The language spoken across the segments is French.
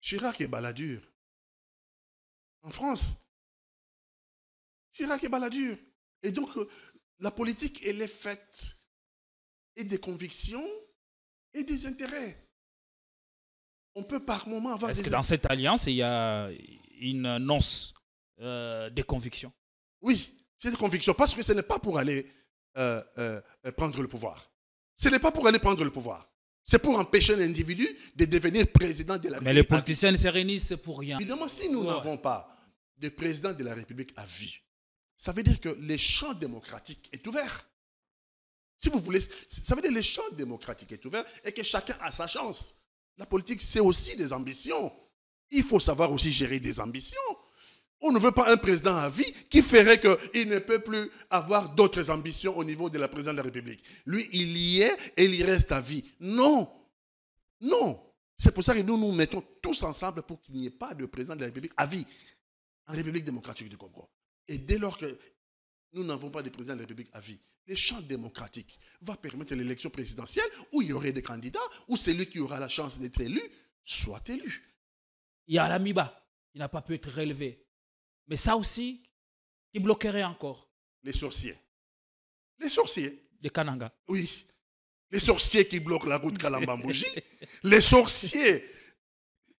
Chirac et Balladur. En France, Chirac et Balladur. Et donc, la politique, elle est faite et des convictions et des intérêts. On peut par moment avoir Est-ce que dans cette alliance, il y a une annonce des convictions? Oui, c'est des convictions, parce que ce n'est pas pour aller prendre le pouvoir. Ce n'est pas pour aller prendre le pouvoir. C'est pour empêcher l'individu de devenir président de la République. Mais les politiciens se réunissent pour rien. Évidemment, si nous n'avons pas de président de la République à vie, ça veut dire que le champ démocratique est ouvert. Si vous voulez, ça veut dire que le champ démocratique est ouvert et que chacun a sa chance. La politique, c'est aussi des ambitions. Il faut savoir aussi gérer des ambitions. On ne veut pas un président à vie qui ferait qu'il ne peut plus avoir d'autres ambitions au niveau de la présidence de la République. Lui, il y est et il y reste à vie. Non. Non. C'est pour ça que nous nous mettons tous ensemble pour qu'il n'y ait pas de président de la République à vie en République démocratique du Congo. Et dès lors que nous n'avons pas de président de la République à vie, le champ démocratique va permettre l'élection présidentielle où il y aurait des candidats, où celui qui aura la chance d'être élu soit élu. Il y a l'AMIBA qui n'a pas pu être relevé. Mais ça aussi, qui bloquerait encore. Les sorciers. Les sorciers. Les Kananga. Oui. Les sorciers qui bloquent la route Kalambambouji. Les sorciers.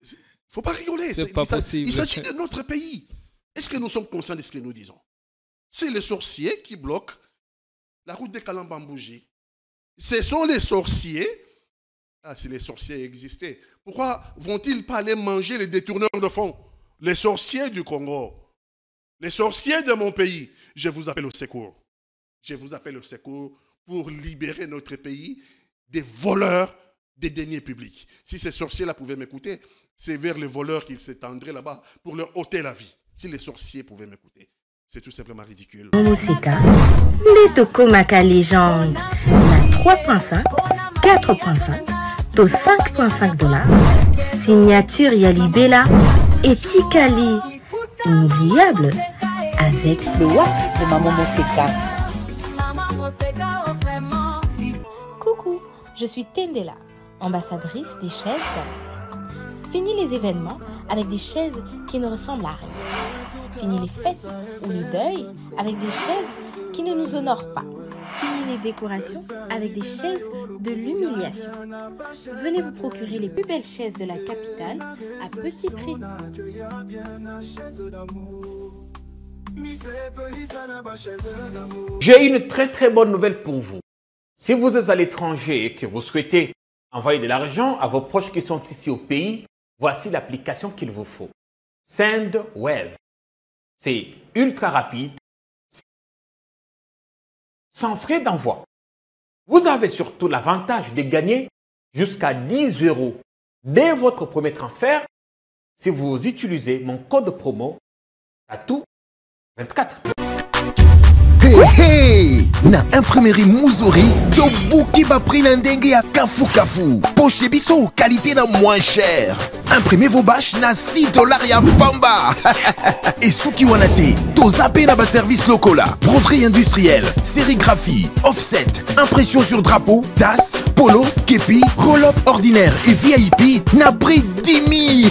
Il ne faut pas rigoler. C'est pas possible. Il s'agit de notre pays. Est-ce que nous sommes conscients de ce que nous disons? C'est les sorciers qui bloquent la route de Kalambambouji. Ce sont les sorciers. Ah, si les sorciers existaient, pourquoi vont-ils pas aller manger les détourneurs de fonds? Les sorciers du Congo. Les sorciers de mon pays, je vous appelle au secours. Je vous appelle au secours pour libérer notre pays des voleurs des deniers publics. Si ces sorciers-là pouvaient m'écouter, c'est vers les voleurs qu'ils s'étendraient là-bas pour leur ôter la vie. Si les sorciers pouvaient m'écouter, c'est tout simplement ridicule. Momoseka, les Tokomaka légende, la 3.5, 4.5, to 5.5 $, signature Yalibela et Tikali, inoubliable, avec le wax de Maman Moseka. Coucou, je suis Tendela, ambassadrice des chaises d'amour. Fini les événements avec des chaises qui ne ressemblent à rien. Fini les fêtes ou le deuil avec des chaises qui ne nous honorent pas. Fini les décorations avec des chaises de l'humiliation. Venez vous procurer les plus belles chaises de la capitale à petit prix. J'ai une très bonne nouvelle pour vous. Si vous êtes à l'étranger et que vous souhaitez envoyer de l'argent à vos proches qui sont ici au pays, voici l'application qu'il vous faut. SendWave. C'est ultra rapide, sans frais d'envoi. Vous avez surtout l'avantage de gagner jusqu'à 10 € dès votre premier transfert si vous utilisez mon code promo TATOU24. Hey, na imprimerie Muzuri, tobuki ba prix na ndenge ya kafu kafu. Poche biso qualité na moins cher. Imprimez vos bâches na 6 $ ya pamba. Et souki wanate, tozape na ba service lokola. Broderie industrielle, sérigraphie, offset, impression sur drapeau, tasse, polo, képi, roll-up ordinaire et VIP na prix 10 000.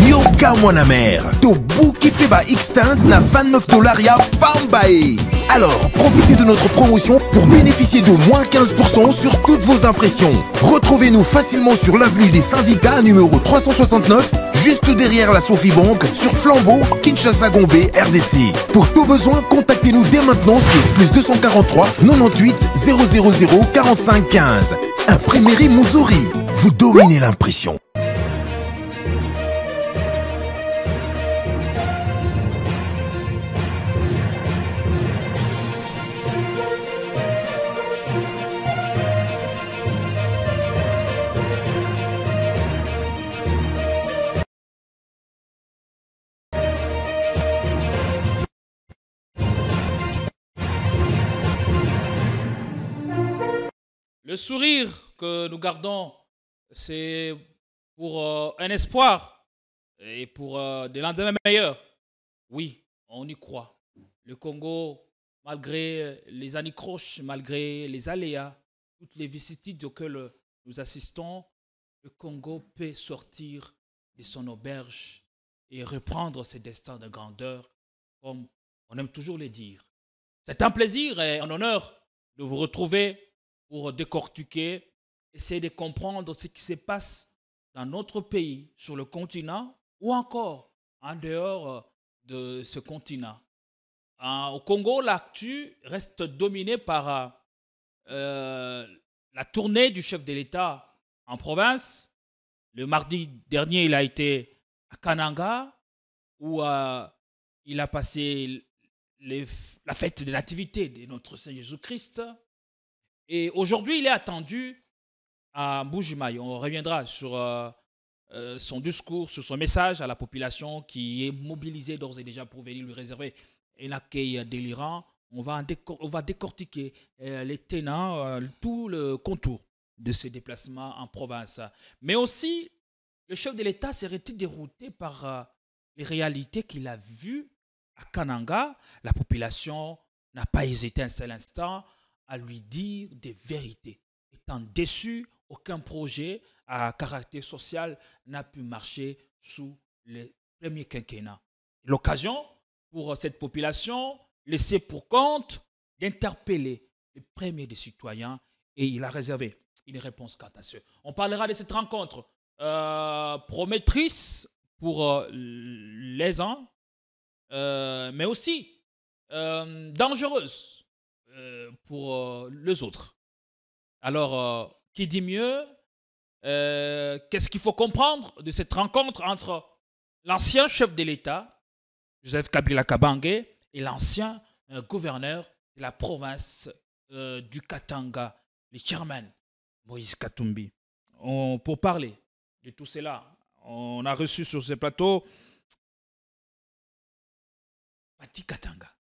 Yoka mwana mère, tobuki peba extend na 29 $ ya Bambae. Alors, profitez de notre promotion pour bénéficier de moins 15% sur toutes vos impressions. Retrouvez-nous facilement sur l'avenue des Syndicats numéro 369, juste derrière la Sophie Bank, sur Flambeau, Kinshasa Gombe, RDC. Pour tout besoin, contactez-nous dès maintenant sur +243 98 000 45 15. Imprimerie Muzuri, vous dominez l'impression. Le sourire que nous gardons, c'est pour un espoir et pour des lendemains meilleurs. Oui, on y croit. Le Congo, malgré les anicroches, malgré les aléas, toutes les vicissitudes auxquelles nous assistons, le Congo peut sortir de son auberge et reprendre ses destins de grandeur, comme on aime toujours le dire. C'est un plaisir et un honneur de vous retrouver pour décortiquer, essayer de comprendre ce qui se passe dans notre pays, sur le continent ou encore en dehors de ce continent. Au Congo, l'actu reste dominée par la tournée du chef de l'État en province. Le mardi dernier, il a été à Kananga, où il a passé la fête de nativité de notre Seigneur Jésus-Christ. Et aujourd'hui, il est attendu à Mbujimayi. On reviendra sur son discours, sur son message à la population qui est mobilisée d'ores et déjà pour venir lui réserver un accueil délirant. On va décortiquer les tenants, tout le contour de ces déplacements en province. Mais aussi, le chef de l'État serait-il dérouté par les réalités qu'il a vues à Kananga? La population n'a pas hésité un seul instant à lui dire des vérités. Étant déçu, aucun projet à caractère social n'a pu marcher sous le premier quinquennat. L'occasion pour cette population laissée pour compte d'interpeller les premiers des citoyens, et il a réservé une réponse quant à ce. On parlera de cette rencontre promettrice pour les uns, mais aussi dangereuse pour les autres. Alors, qui dit mieux? Qu'est-ce qu'il faut comprendre de cette rencontre entre l'ancien chef de l'État, Joseph Kabila Kabange, et l'ancien gouverneur de la province du Katanga, le chairman Moïse Katumbi? Pour parler de tout cela, on a reçu sur ce plateau Pati Katanga.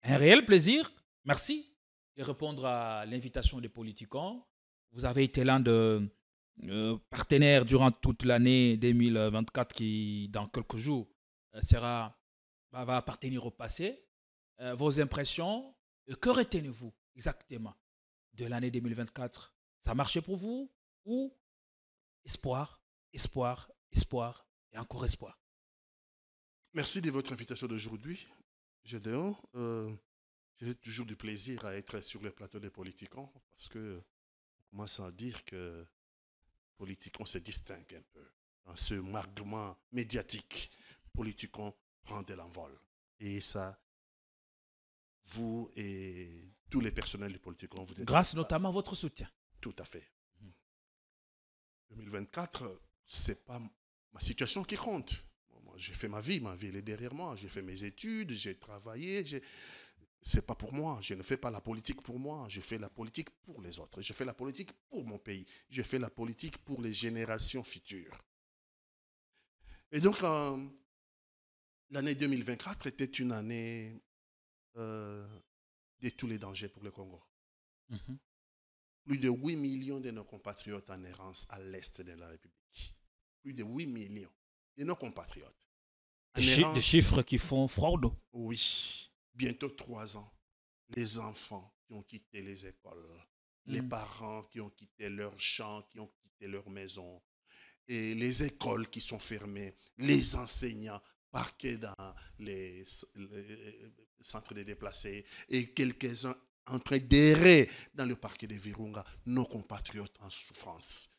Un réel plaisir. Merci de répondre à l'invitation des Politicons. Vous avez été l'un de partenaires durant toute l'année 2024 qui, dans quelques jours, va appartenir au passé. Vos impressions, que retenez-vous exactement de l'année 2024? Ça a marché pour vous ou espoir, espoir, espoir et encore espoir? Merci de votre invitation d'aujourd'hui, Gédéon. J'ai toujours du plaisir à être sur le plateau des Politicons parce que on commence à dire que Politicons se distingue un peu. Dans ce marquement médiatique, Politicons prend de l'envol. Et ça, vous et tous les personnels du Politicons, vous êtes... Grâce notamment à votre soutien. Tout à fait. 2024, ce n'est pas ma situation qui compte. Moi, j'ai fait ma vie elle est derrière moi. J'ai fait mes études, j'ai travaillé. Ce n'est pas pour moi. Je ne fais pas la politique pour moi. Je fais la politique pour les autres. Je fais la politique pour mon pays. Je fais la politique pour les générations futures. Et donc, l'année 2024 était une année de tous les dangers pour le Congo. Mm-hmm. Plus de 8 millions de nos compatriotes en errance à l'est de la République. Plus de 8 millions de nos compatriotes. Des chiffres qui font fraude. Oui. Bientôt 3 ans. Les enfants qui ont quitté les écoles. Les parents qui ont quitté leurs champs, qui ont quitté leurs maisons. Et les écoles qui sont fermées. Les enseignants parqués dans les centres de déplacés. Et quelques-uns en train d'errer dans le parquet de Virunga, nos compatriotes en souffrance.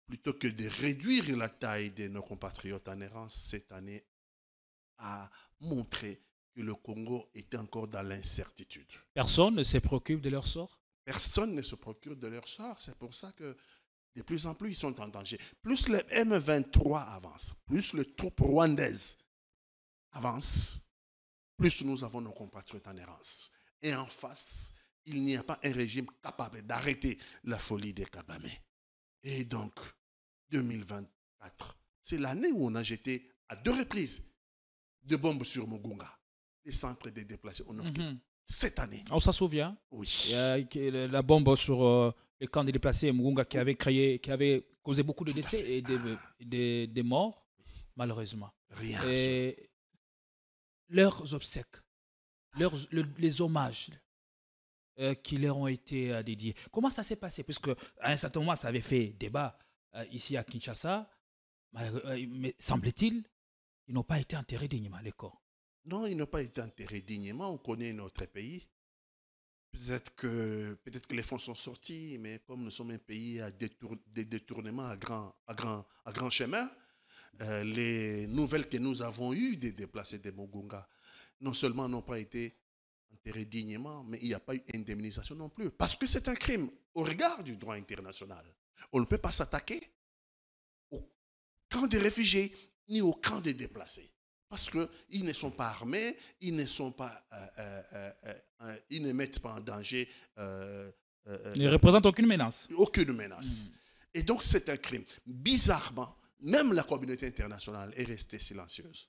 Plutôt que de réduire la taille de nos compatriotes en errance, cette année a montré que le Congo était encore dans l'incertitude. Personne ne se préoccupe de leur sort? Personne ne se préoccupe de leur sort. C'est pour ça que de plus en plus, ils sont en danger. Plus le M23 avance, plus les troupes rwandaises avancent, plus nous avons nos compatriotes en errance. Et en face, il n'y a pas un régime capable d'arrêter la folie des Kagame. Et donc, 2024, c'est l'année où on a jeté à 2 reprises de bombes sur Mugunga, les centres de déplacés au Nord Kivu. Cette année. On s'en souvient. Oui. La bombe sur les camps de déplacés Mugunga qui avait causé beaucoup de décès et des morts, malheureusement. Rien. Et leurs obsèques, les hommages qui leur ont été dédiés. Comment ça s'est passé? Puisque à un certain moment, ça avait fait débat ici à Kinshasa, mais semble-t-il, ils n'ont pas été enterrés dignement, les corps. Non, ils n'ont pas été enterrés dignement. On connaît notre pays. Peut-être que les fonds sont sortis, mais comme nous sommes un pays à des détournements à grand chemin, les nouvelles que nous avons eues des déplacés de Mugunga, non seulement n'ont pas été enterrés dignement, mais il n'y a pas eu indemnisation non plus. Parce que c'est un crime au regard du droit international. On ne peut pas s'attaquer au camp des réfugiés ni au camp des déplacés. Parce qu'ils ne sont pas armés, ils ne mettent pas en danger. Ils ne représentent aucune menace. Aucune menace. Et donc c'est un crime. Bizarrement, même la communauté internationale est restée silencieuse.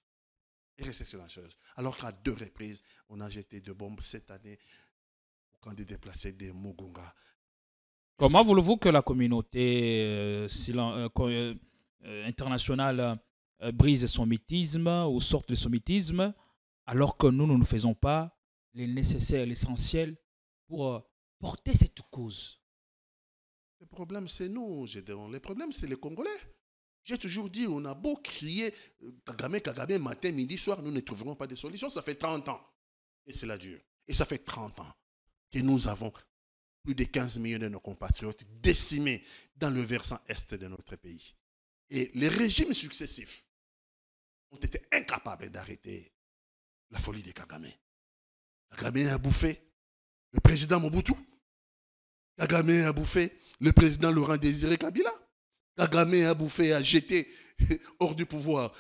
Alors qu'à 2 reprises, on a jeté de bombes cette année au camp des déplacés de Mugunga. Comment voulez-vous que la communauté internationale brise son mythisme ou sorte de son mythisme alors que nous ne faisons pas les nécessaires, l'essentiel pour porter cette cause? Le problème, c'est nous, Gédéon. Le problème, c'est les Congolais. J'ai toujours dit, on a beau crier Kagame, matin, midi, soir, nous ne trouverons pas de solution. Ça fait 30 ans. Et cela dure. Et ça fait 30 ans que nous avons plus de 15 millions de nos compatriotes décimés dans le versant est de notre pays. Et les régimes successifs ont été incapables d'arrêter la folie de Kagame. Kagame a bouffé le président Mobutu. Kagame a bouffé le président Laurent Désiré Kabila. Kagame a bouffé, a jeté hors du pouvoir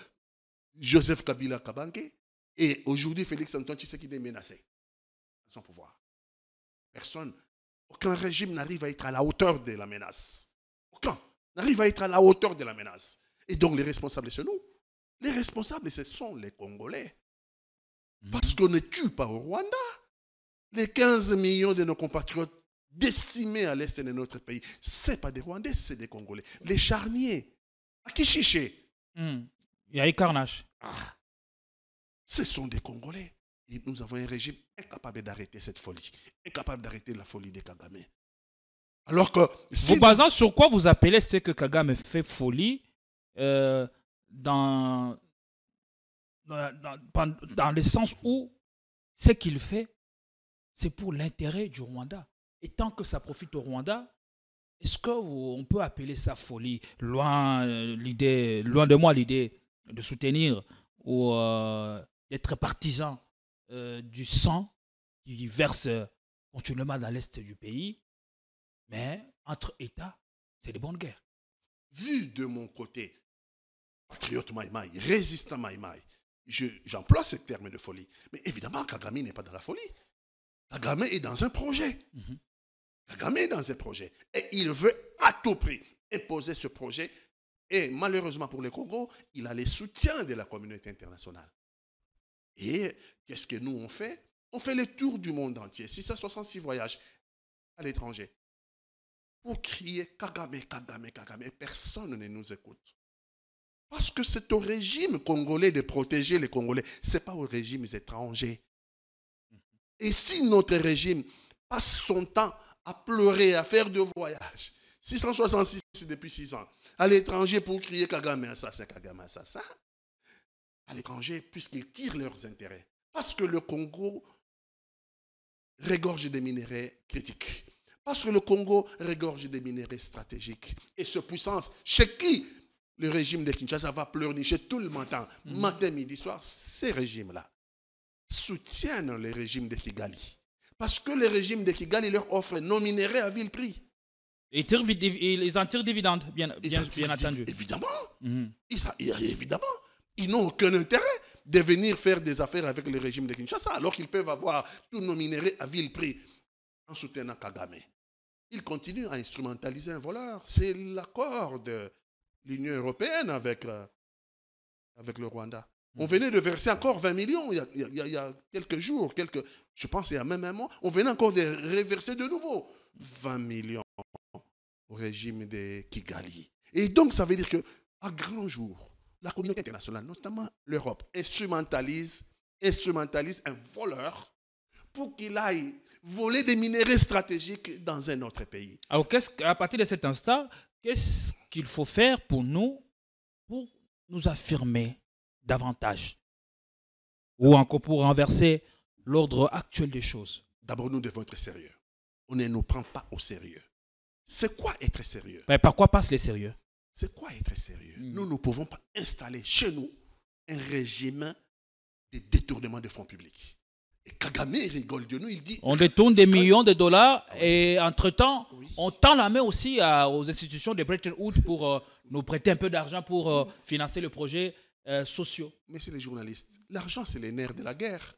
Joseph Kabila Kabange. Et aujourd'hui, Félix Antoine Tshisekedi est menacé de son pouvoir. Aucun régime n'arrive à être à la hauteur de la menace. Aucun n'arrive à être à la hauteur de la menace. Et donc les responsables, c'est nous. Les responsables, ce sont les Congolais. Parce qu'on ne tue pas au Rwanda. Les 15 millions de nos compatriotes décimés à l'est de notre pays, ce n'est pas des Rwandais, c'est des Congolais. Les charniers, à Kichiché. Il y a eu carnage. Ce sont des Congolais. Et nous avons un régime incapable d'arrêter cette folie. Incapable d'arrêter la folie de Kagame. Alors que... Vous basant sur quoi vous appelez ce que Kagame fait folie dans le sens où ce qu'il fait, c'est pour l'intérêt du Rwanda. Et tant que ça profite au Rwanda, est-ce qu'on peut appeler ça folie? Loin de moi l'idée de soutenir ou d'être partisan du sang qui verse continuellement dans l'est du pays. Mais entre États, c'est des bonnes guerres. Vu de mon côté, patriote Maïmaï, résistant Maïmaï, j'emploie ce terme de folie. Mais évidemment, Kagame n'est pas dans la folie. Kagame est dans un projet. Kagame est dans un projet. Et il veut à tout prix imposer ce projet. Et malheureusement pour le Congo, il a les soutiens de la communauté internationale. Et qu'est-ce que nous on fait? On fait le tour du monde entier. 666 voyages à l'étranger. Pour crier Kagame, Kagame, Kagame. Et personne ne nous écoute. Parce que c'est au régime congolais de protéger les Congolais. Ce n'est pas aux régimes étrangers. Et si notre régime passe son temps à pleurer, à faire de voyages, 666 depuis 6 ans, à l'étranger pour crier Kagame assassin, Kagame assassin, à l'étranger puisqu'ils tirent leurs intérêts. Parce que le Congo regorge des minéraux critiques. Parce que le Congo regorge des minéraux stratégiques. Et ce puissance, chez qui le régime de Kinshasa va pleurnicher tout le matin, matin, midi, soir, ces régimes-là soutiennent le régime de Kigali. Parce que le régime de Kigali leur offre nos minéraux à vil prix. Ils en tirent dividendes, bien entendu. Évidemment. Évidemment. Ils n'ont aucun intérêt de venir faire des affaires avec le régime de Kinshasa, alors qu'ils peuvent avoir tous nos minéraux à vil prix en soutenant Kagame. Ils continuent à instrumentaliser un voleur. C'est l'accord de l'Union européenne avec le Rwanda. On venait de verser encore 20 millions il y a quelques jours, je pense il y a même un mois. On venait encore de reverser de nouveau 20 millions au régime de Kigali. Et donc, ça veut dire qu'à grand jour, la communauté internationale, notamment l'Europe, instrumentalise un voleur pour qu'il aille voler des minéraux stratégiques dans un autre pays. Alors, à partir de cet instant, qu'est-ce qu'il faut faire pour nous affirmer davantage ou encore pour renverser l'ordre actuel des choses? D'abord, nous devons être sérieux. On ne nous prend pas au sérieux. C'est quoi être sérieux? Mais par quoi passe les sérieux? C'est quoi être sérieux? Nous ne pouvons pas installer chez nous un régime de détournement de fonds publics. Et Kagame rigole de nous, il dit... On détourne des millions de dollars et entre-temps, on tend la main aussi aux institutions de Bretton Woods pour nous prêter un peu d'argent pour financer les projets sociaux. Messieurs les journalistes, l'argent, c'est les nerfs de la guerre.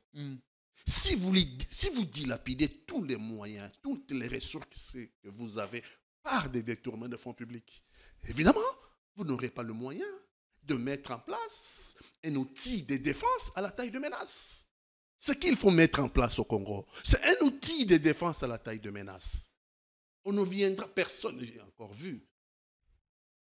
Si vous dilapidez tous les moyens, toutes les ressources que vous avez par des détournements de fonds publics, évidemment, vous n'aurez pas le moyen de mettre en place un outil de défense à la taille de menace. Ce qu'il faut mettre en place au Congo, c'est un outil de défense à la taille de menace. On ne viendra, personne, j'ai encore vu,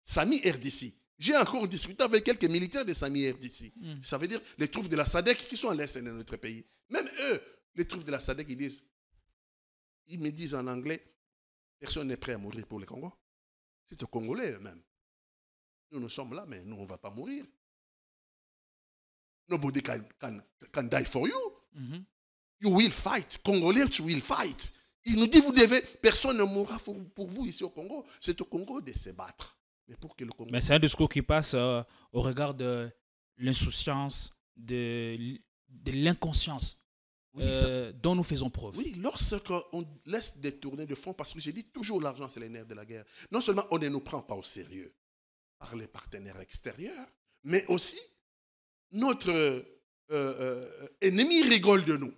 Sami RDC. J'ai encore discuté avec quelques militaires de Sami RDC. Ça veut dire les troupes de la SADC qui sont à l'est de notre pays. Même eux, les troupes de la SADC, ils me disent en anglais, personne n'est prêt à mourir pour le Congo. C'est aux Congolais eux-mêmes. Nous sommes là, mais nous, on ne va pas mourir. Nobody can die for you. You will fight. Congolais, you will fight. Il nous dit, vous devez, personne ne mourra pour vous ici au Congo. C'est au Congo de se battre. Mais pour que le Congo... Mais c'est un discours qui passe au regard de l'insouciance, de l'inconscience dont nous faisons preuve. Oui, lorsqu'on laisse détourner de fonds, parce que j'ai dit toujours l'argent, c'est les nerfs de la guerre. Non seulement on ne nous prend pas au sérieux par les partenaires extérieurs, mais aussi notre ennemi rigole de nous.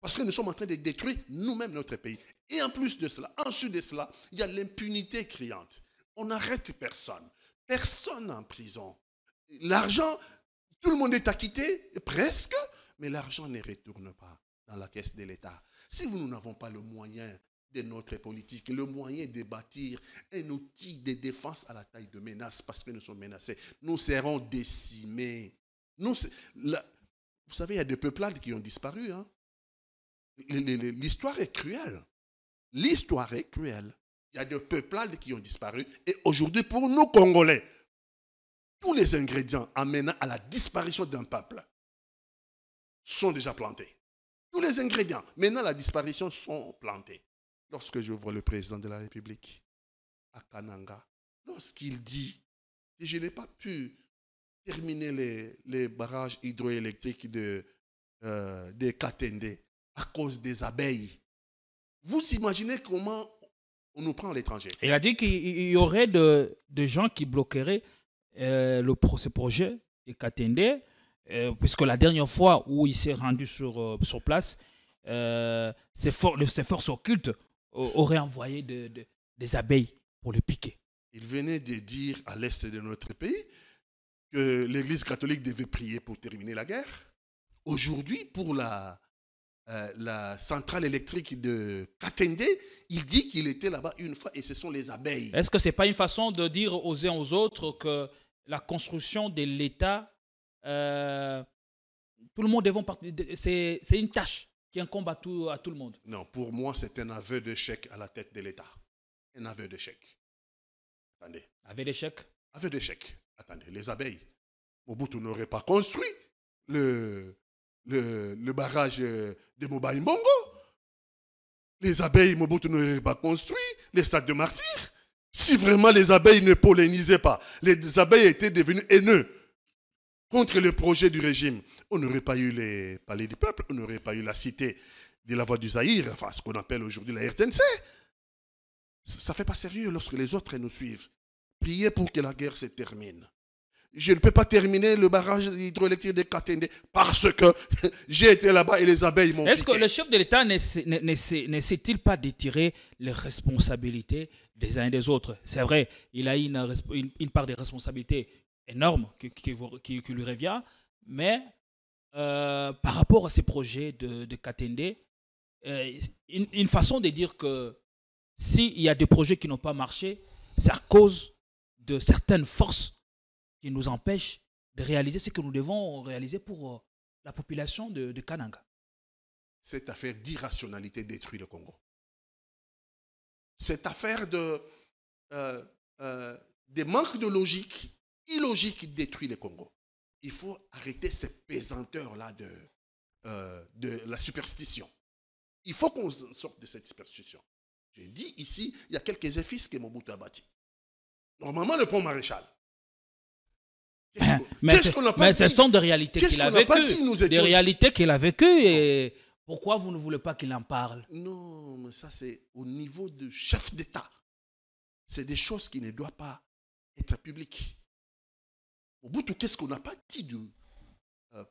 Parce que nous sommes en train de détruire nous-mêmes notre pays. Et en plus de cela, ensuite de cela, il y a l'impunité criante. On n'arrête personne. Personne en prison. L'argent, tout le monde est acquitté, presque, mais l'argent ne retourne pas dans la caisse de l'État. Si nous n'avons pas le moyen de notre politique, le moyen de bâtir un outil de défense à la taille de menace, parce que nous sommes menacés, nous serons décimés. Vous savez, il y a des peuplades qui ont disparu. Hein? L'histoire est cruelle. L'histoire est cruelle. Il y a des peuplades qui ont disparu. Et aujourd'hui, pour nous, Congolais, tous les ingrédients amenant à la disparition d'un peuple sont déjà plantés. Tous les ingrédients menant à la disparition sont plantés. Lorsque je vois le président de la République à Kananga, lorsqu'il dit que je n'ai pas pu terminer les barrages hydroélectriques de Katende à cause des abeilles. Vous imaginez comment on nous prend à l'étranger? Il a dit qu'il y aurait de gens qui bloqueraient ce projet de Katende, puisque la dernière fois où il s'est rendu sur place, ces forces occultes auraient envoyé des abeilles pour le piquer. Il venait de dire à l'est de notre pays que l'Église catholique devait prier pour terminer la guerre. Aujourd'hui, pour la centrale électrique de Katende, il dit qu'il était là-bas une fois et ce sont les abeilles. Est-ce que ce n'est pas une façon de dire aux uns aux autres que la construction de l'État, tout le monde devant c'est une tâche qui incombe à tout le monde? Non, pour moi, c'est un aveu d'échec à la tête de l'État. Un aveu d'échec. Attendez. Aveu d'échec? Aveu d'échec. Attendez, les abeilles. Mobutu n'aurait pas construit le barrage de Mobaye Mbongo. Les abeilles, Mobutu n'aurait pas construit les stades de martyrs. Si vraiment les abeilles ne pollinisaient pas, les abeilles étaient devenues haineux contre le projet du régime, on n'aurait pas eu les palais du peuple, on n'aurait pas eu la cité de la voix du Zaïre, enfin ce qu'on appelle aujourd'hui la RTNC. Ça ne fait pas sérieux lorsque les autres nous suivent. Priez pour que la guerre se termine. Je ne peux pas terminer le barrage hydroélectrique de Katende parce que j'ai été là-bas et les abeilles m'ont piqué. Est-ce que le chef de l'État n'essaie-t-il pas d'étirer les responsabilités des uns et des autres? C'est vrai, il a une part de responsabilité énorme qui lui revient, mais par rapport à ces projets de Katende, une façon de dire que s'il y a des projets qui n'ont pas marché, c'est à cause de certaines forces qui nous empêchent de réaliser ce que nous devons réaliser pour la population de Kananga. Cette affaire d'irrationalité détruit le Congo. Cette affaire de des manques de logique, illogique qui détruisent le Congo. Il faut arrêter cette pesanteur-là de la superstition. Il faut qu'on sorte de cette superstition. J'ai dit ici, il y a quelques édifices que Mobutu a bâtis. Normalement, le pont Maréchal. Mais ce sont des réalités qu'il a vécues. Des réalités qu'il a vécues. Et pourquoi vous ne voulez pas qu'il en parle? Non, mais ça, c'est au niveau du chef d'État. C'est des choses qui ne doivent pas être publiques. Mobutu, qu'est-ce qu'on n'a pas dit du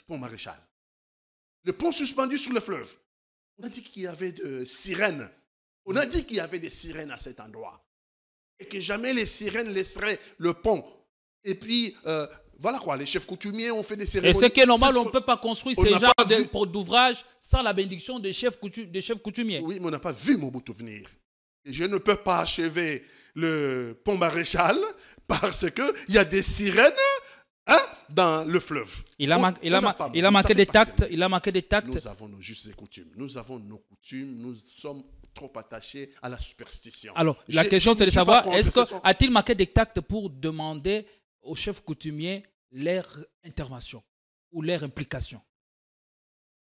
pont Maréchal? Le pont suspendu sur le fleuve. On a dit qu'il y avait des sirènes. On a dit qu'il y avait des sirènes à cet endroit. Et que jamais les sirènes laisseraient le pont. Et puis, voilà quoi, les chefs coutumiers ont fait des cérémonies. Et ce qui est normal, on ne peut pas construire ces genres d'ouvrages sans la bénédiction des chefs coutumiers. Oui, mais on n'a pas vu Mobutu venir. Et je ne peux pas achever le pont Maréchal parce qu'il y a des sirènes dans le fleuve. Il a manqué des tacts. Nous avons nos justes et coutumes. Nous avons nos coutumes. Nous sommes trop attachés à la superstition. Alors, la question, c'est de savoir, a-t-il manqué des tacts pour demander aux chefs coutumiers leur intervention ou leur implication?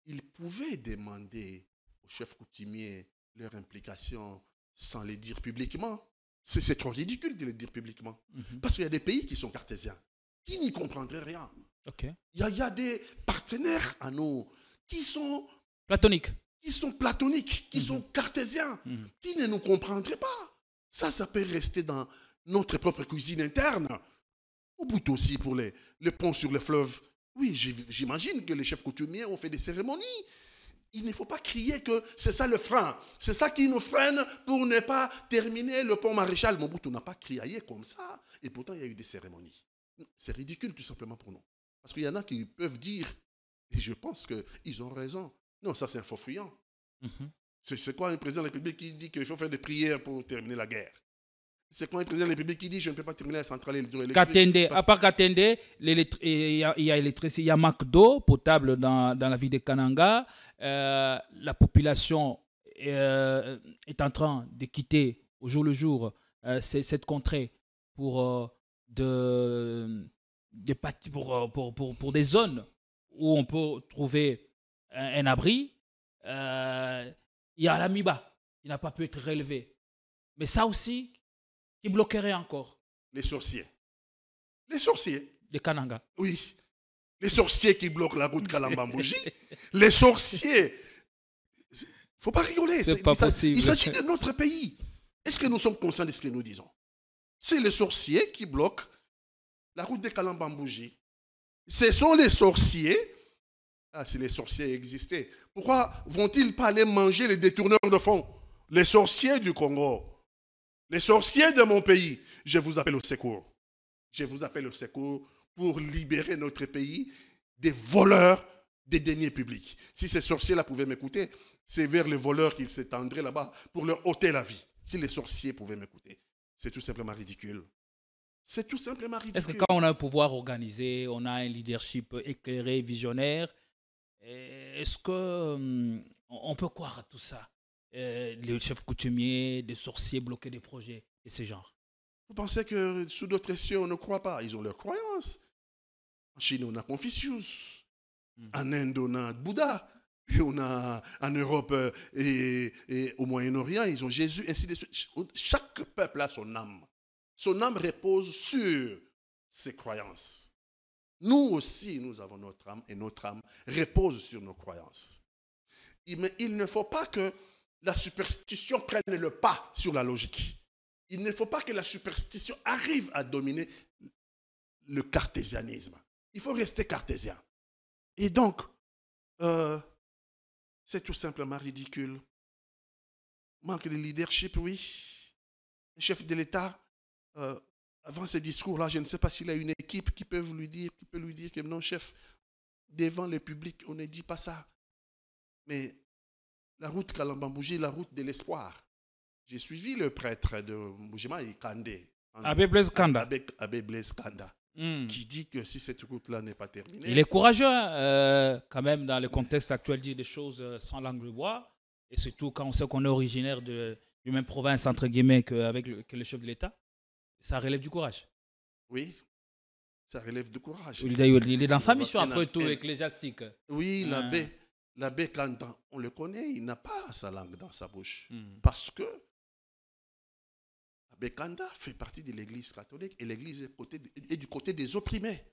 Il pouvait demander aux chefs coutumiers leur implication sans les dire publiquement. C'est trop ridicule de les dire publiquement. Parce qu'il y a des pays qui sont cartésiens, qui n'y comprendraient rien. Okay. Il y a des partenaires à nous qui sont platoniques, qui sont cartésiens, qui ne nous comprendraient pas. Ça peut rester dans notre propre cuisine interne. Au bout aussi pour le pont sur le fleuve. Oui, j'imagine que les chefs coutumiers ont fait des cérémonies. Il ne faut pas crier que c'est ça le frein. C'est ça qui nous freine pour ne pas terminer le pont Maréchal. Mobutu n'a pas crié comme ça. Et pourtant, il y a eu des cérémonies. C'est ridicule tout simplement pour nous. Parce qu'il y en a qui peuvent dire, et je pense qu'ils ont raison. Non, ça c'est un faux fuyant. C'est quoi un président de la République qui dit qu'il faut faire des prières pour terminer la guerre? C'est quoi un président de la République qui dit je ne peux pas terminer la centrale hydroélectrique? À part Katende, il y a électricité, il y a manque d'eau potable dans la ville de Kananga. La population est en train de quitter au jour le jour cette contrée pour des zones où on peut trouver un abri. Il y a l'Amiba qui n'a pas pu être relevé. Mais ça aussi, qui bloquerait encore. Les sorciers. Les sorciers. De Kananga. Oui. Les sorciers qui bloquent la route Kalambambouji. Les sorciers. Il ne faut pas rigoler. C'est pas possible. Il s'agit de notre pays. Est-ce que nous sommes conscients de ce que nous disons? C'est les sorciers qui bloquent la route de Kalambambouji. Ce sont les sorciers. Ah, si les sorciers existaient, pourquoi vont-ils pas aller manger les détourneurs de fonds? Les sorciers du Congo. Les sorciers de mon pays, je vous appelle au secours. Je vous appelle au secours pour libérer notre pays des voleurs des deniers publics. Si ces sorciers-là pouvaient m'écouter, c'est vers les voleurs qu'ils s'étendraient là-bas pour leur ôter la vie. Si les sorciers pouvaient m'écouter, c'est tout simplement ridicule. C'est tout simplement ridicule. Est-ce que quand on a un pouvoir organisé, on a un leadership éclairé, visionnaire, est-ce qu'on peut croire à tout ça? Les chefs coutumiers, des sorciers bloquer des projets et ce genre. Vous pensez que sous d'autres cieux, on ne croit pas? Ils ont leurs croyances. En Chine, on a Confucius. En Inde, on a Bouddha. Et on a en Europe et au Moyen-Orient, ils ont Jésus, ainsi de suite. Chaque peuple a son âme. Son âme repose sur ses croyances. Nous aussi, nous avons notre âme et notre âme repose sur nos croyances. Mais il ne faut pas que la superstition prenne le pas sur la logique. Il ne faut pas que la superstition arrive à dominer le cartésianisme. Il faut rester cartésien. Et donc, c'est tout simplement ridicule. Manque de leadership, oui. Le chef de l'État, avant ce discours-là, je ne sais pas s'il a une équipe qui peut lui dire que non, chef, devant le public, on ne dit pas ça. Mais la route Kalambambouji, la route de l'espoir. J'ai suivi le prêtre de Mbujima et Kandé. Abbé Blaise Kanda. Abbé Blaise Kanda. Qui dit que si cette route-là n'est pas terminée... Il est courageux, quand même, dans le contexte actuel, dire des choses sans langue de bois. Et surtout quand on sait qu'on est originaire du même province, entre guillemets, que le chef de l'État. Ça relève du courage. Oui, ça relève du courage. Il est dans sa mission, après tout, ecclésiatique. Oui, l'abbé Kanda, on le connaît, il n'a pas sa langue dans sa bouche. Parce que l'abbé Kanda fait partie de l'église catholique et l'église est du côté des opprimés.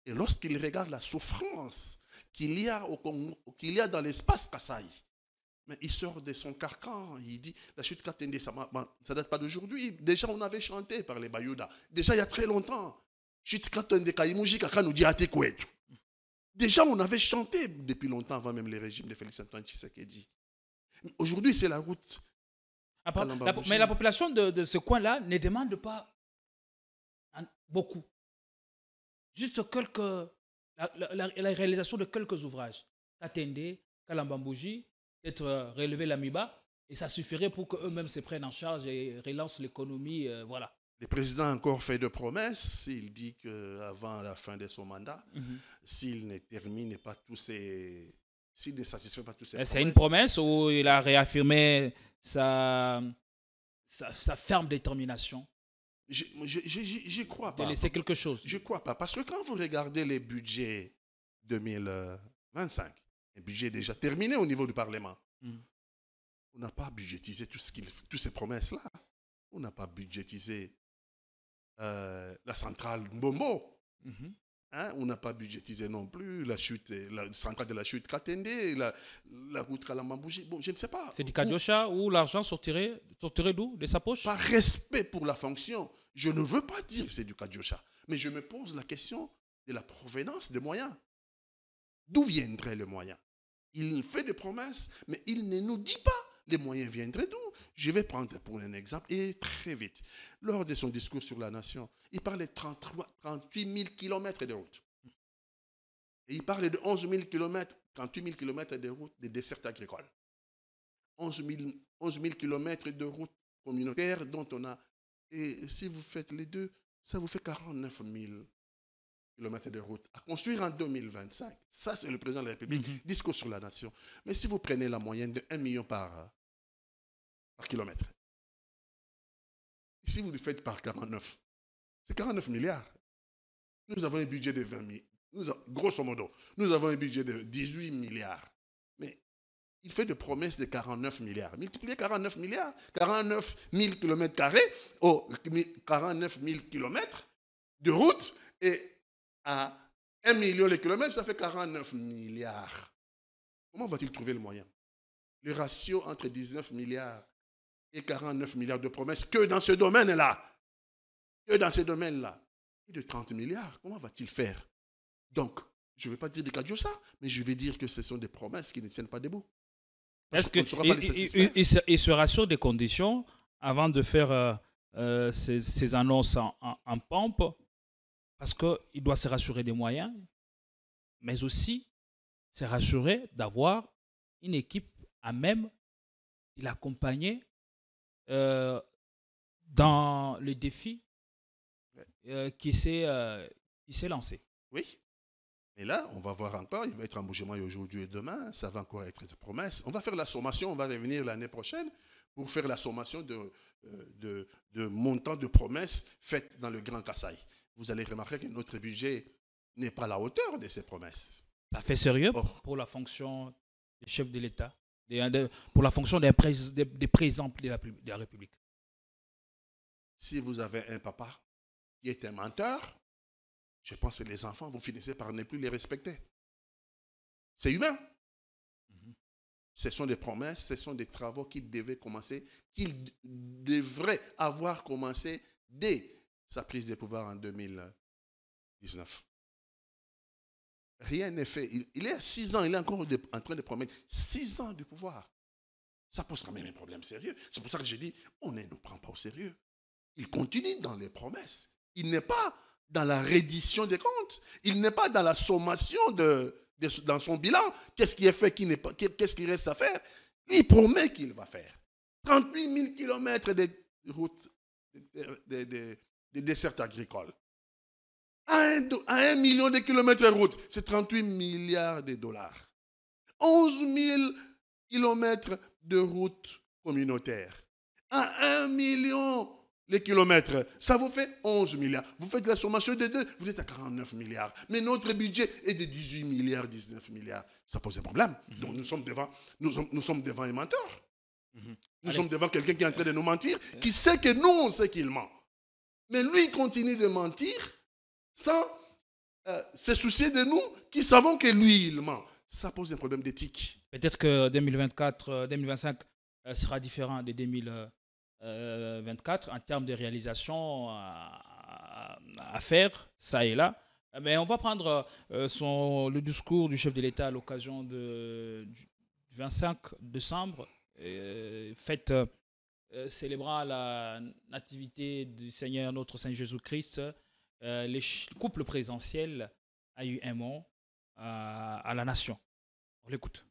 Et lorsqu'il regarde la souffrance qu'il y a dans l'espace Kasaï, mais il sort de son carcan, il dit, la chute Katende, ça ne date pas d'aujourd'hui. Déjà, on avait chanté par les Bayouda. Déjà, il y a très longtemps. Chute Katende, Kaimuji, Kaka nous dit Atekouetou. Déjà, on avait chanté depuis longtemps, avant même les régimes de Félix Antoine Tshisekedi. Aujourd'hui, c'est la route. Mais la population de ce coin-là ne demande pas beaucoup. Juste la réalisation de quelques ouvrages. Katende, Kalambambouji, peut-être relever l'Amiba, et ça suffirait pour qu'eux-mêmes se prennent en charge et relancent l'économie. Voilà. Le président a encore fait de promesses. Il dit qu'avant la fin de son mandat, s'il ne termine pas s'il ne satisfait pas tous ses promesses. C'est une promesse où il a réaffirmé sa ferme détermination. Je crois pas. De laisser quelque chose. Je crois pas. Parce que quand vous regardez les budgets 2025, un budget déjà terminé au niveau du Parlement, on n'a pas budgétisé toutes ces promesses-là. On n'a pas budgétisé la centrale Mbombo. On n'a pas budgétisé non plus la centrale de la chute Katende, la route Kalambambouji. Bon, je ne sais pas. C'est du Kadiosha où l'argent sortirait d'où? De sa poche? Par respect pour la fonction, je ne veux pas dire que c'est du Kadiosha, mais je me pose la question de la provenance des moyens. D'où viendraient les moyens? Il fait des promesses, mais il ne nous dit pas les moyens viendraient d'où. Je vais prendre pour un exemple, et très vite. Lors de son discours sur la nation, il parlait de 38 000 km de route. Et il parlait de 11 000 km, 38 000 km de route de dessert agricole. 11 000 km de route communautaire dont on a... Et si vous faites les deux, ça vous fait 49 000 km de route à construire en 2025. Ça, c'est le président de la République, discours sur la nation. Mais si vous prenez la moyenne de 1 million par kilomètre, et si vous le faites par 49, c'est 49 milliards. Nous avons un budget de 20 000. Grosso modo, nous avons un budget de 18 milliards. Mais il fait des promesses de 49 milliards. Multipliez 49 milliards, 49 000 km carrés, 49 000 km de route, et à 1 million de kilomètres, ça fait 49 milliards. Comment va-t-il trouver le moyen? Le ratio entre 19 milliards et 49 milliards de promesses que dans ce domaine-là. Que dans ce domaine-là. Et de 30 milliards, comment va-t-il faire? Donc, je ne vais pas dire des Kadiosha, mais je vais dire que ce sont des promesses qui ne tiennent pas debout. Est-ce qu'il se rassure des conditions avant de faire ces annonces en pompe? Parce qu'il doit se rassurer des moyens, mais aussi se rassurer d'avoir une équipe à même de l'accompagner dans le défi qui s'est lancé. Oui. Et là, on va voir encore, il va être en bougement aujourd'hui et demain, ça va encore être de promesses. On va faire la sommation, on va revenir l'année prochaine pour faire la sommation de montants de promesses faites dans le Grand Kasaï. Vous allez remarquer que notre budget n'est pas à la hauteur de ces promesses. Ça fait sérieux pour la fonction des chefs de l'État, pour la fonction des présidents de la République. Si vous avez un papa qui est un menteur, je pense que les enfants, vous finissez par ne plus les respecter. C'est humain. Ce sont des promesses, ce sont des travaux qui devaient commencer, qu'il devrait avoir commencé dès sa prise de pouvoir en 2019. Rien n'est fait. Il est à 6 ans, il est encore en train de promettre 6 ans de pouvoir. Ça pose quand même un problème sérieux. C'est pour ça que je dis, on ne nous prend pas au sérieux. Il continue dans les promesses. Il n'est pas dans la reddition des comptes. Il n'est pas dans la sommation dans son bilan. Qu'est-ce qui est fait, qu'est-ce qui reste à faire? Lui, il promet qu'il va faire. 38 000 km de routes, de desserts agricoles. À 1 million de kilomètres de route, c'est 38 milliards de dollars. 11 000 kilomètres de routes communautaires. À 1 million les kilomètres, ça vous fait 11 milliards. Vous faites la sommation des deux, vous êtes à 49 milliards. Mais notre budget est de 18 milliards, 19 milliards. Ça pose un problème. Donc nous sommes devant un menteur. Nous sommes devant quelqu'un qui est en train de nous mentir, qui sait que nous, on sait qu'il ment. Mais lui, il continue de mentir sans se soucier de nous qui savons que lui, il ment. Ça pose un problème d'éthique. Peut-être que 2025 sera différent de 2024 en termes de réalisation à faire, ça et là. Mais on va prendre le discours du chef de l'État à l'occasion du 25 décembre, fête célébrant la nativité du Seigneur notre Saint Jésus-Christ. Le couple présidentiel a eu un mot à la nation. On l'écoute.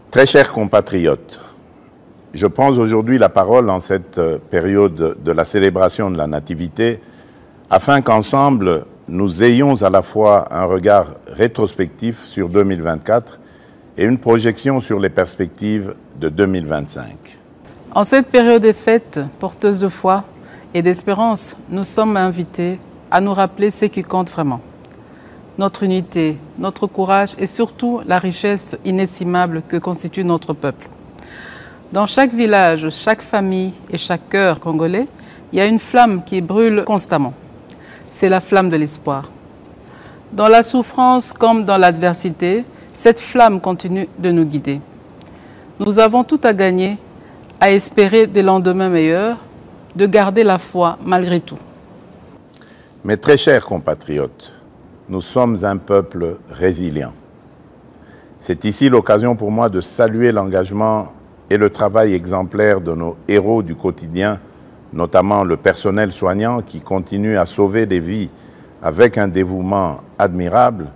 Très chers compatriotes, je prends aujourd'hui la parole en cette période de la célébration de la Nativité afin qu'ensemble nous ayons à la fois un regard rétrospectif sur 2024 et une projection sur les perspectives de 2025. En cette période des fêtes porteuse de foi et d'espérance, nous sommes invités à nous rappeler ce qui compte vraiment. Notre unité, notre courage et surtout la richesse inestimable que constitue notre peuple. Dans chaque village, chaque famille et chaque cœur congolais, il y a une flamme qui brûle constamment. C'est la flamme de l'espoir. Dans la souffrance comme dans l'adversité, cette flamme continue de nous guider. Nous avons tout à gagner, à espérer des lendemains meilleurs, de garder la foi malgré tout. Mes très chers compatriotes, nous sommes un peuple résilient. C'est ici l'occasion pour moi de saluer l'engagement et le travail exemplaire de nos héros du quotidien, notamment le personnel soignant qui continue à sauver des vies avec un dévouement admirable,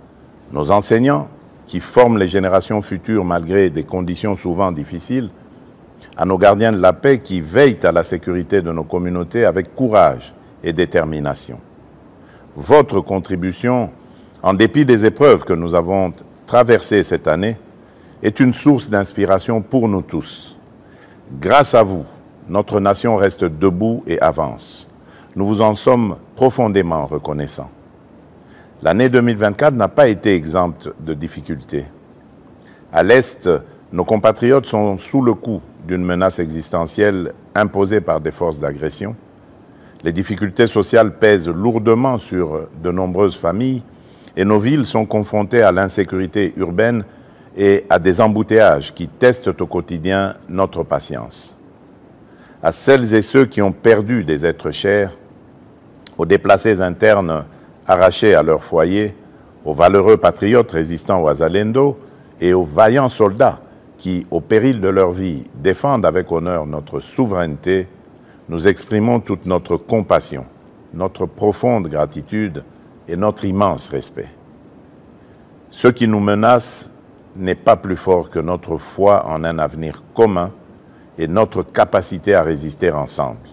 nos enseignants qui forment les générations futures malgré des conditions souvent difficiles, à nos gardiens de la paix qui veillent à la sécurité de nos communautés avec courage et détermination. Votre contribution, en dépit des épreuves que nous avons traversées cette année, est une source d'inspiration pour nous tous. Grâce à vous, notre nation reste debout et avance. Nous vous en sommes profondément reconnaissants. L'année 2024 n'a pas été exempte de difficultés. À l'Est, nos compatriotes sont sous le coup d'une menace existentielle imposée par des forces d'agression. Les difficultés sociales pèsent lourdement sur de nombreuses familles et nos villes sont confrontées à l'insécurité urbaine et à des embouteillages qui testent au quotidien notre patience. À celles et ceux qui ont perdu des êtres chers, aux déplacés internes arrachés à leur foyer, aux valeureux patriotes résistants au Wazalendo et aux vaillants soldats qui, au péril de leur vie, défendent avec honneur notre souveraineté, nous exprimons toute notre compassion, notre profonde gratitude et notre immense respect. Ce qui nous menace n'est pas plus fort que notre foi en un avenir commun et notre capacité à résister ensemble.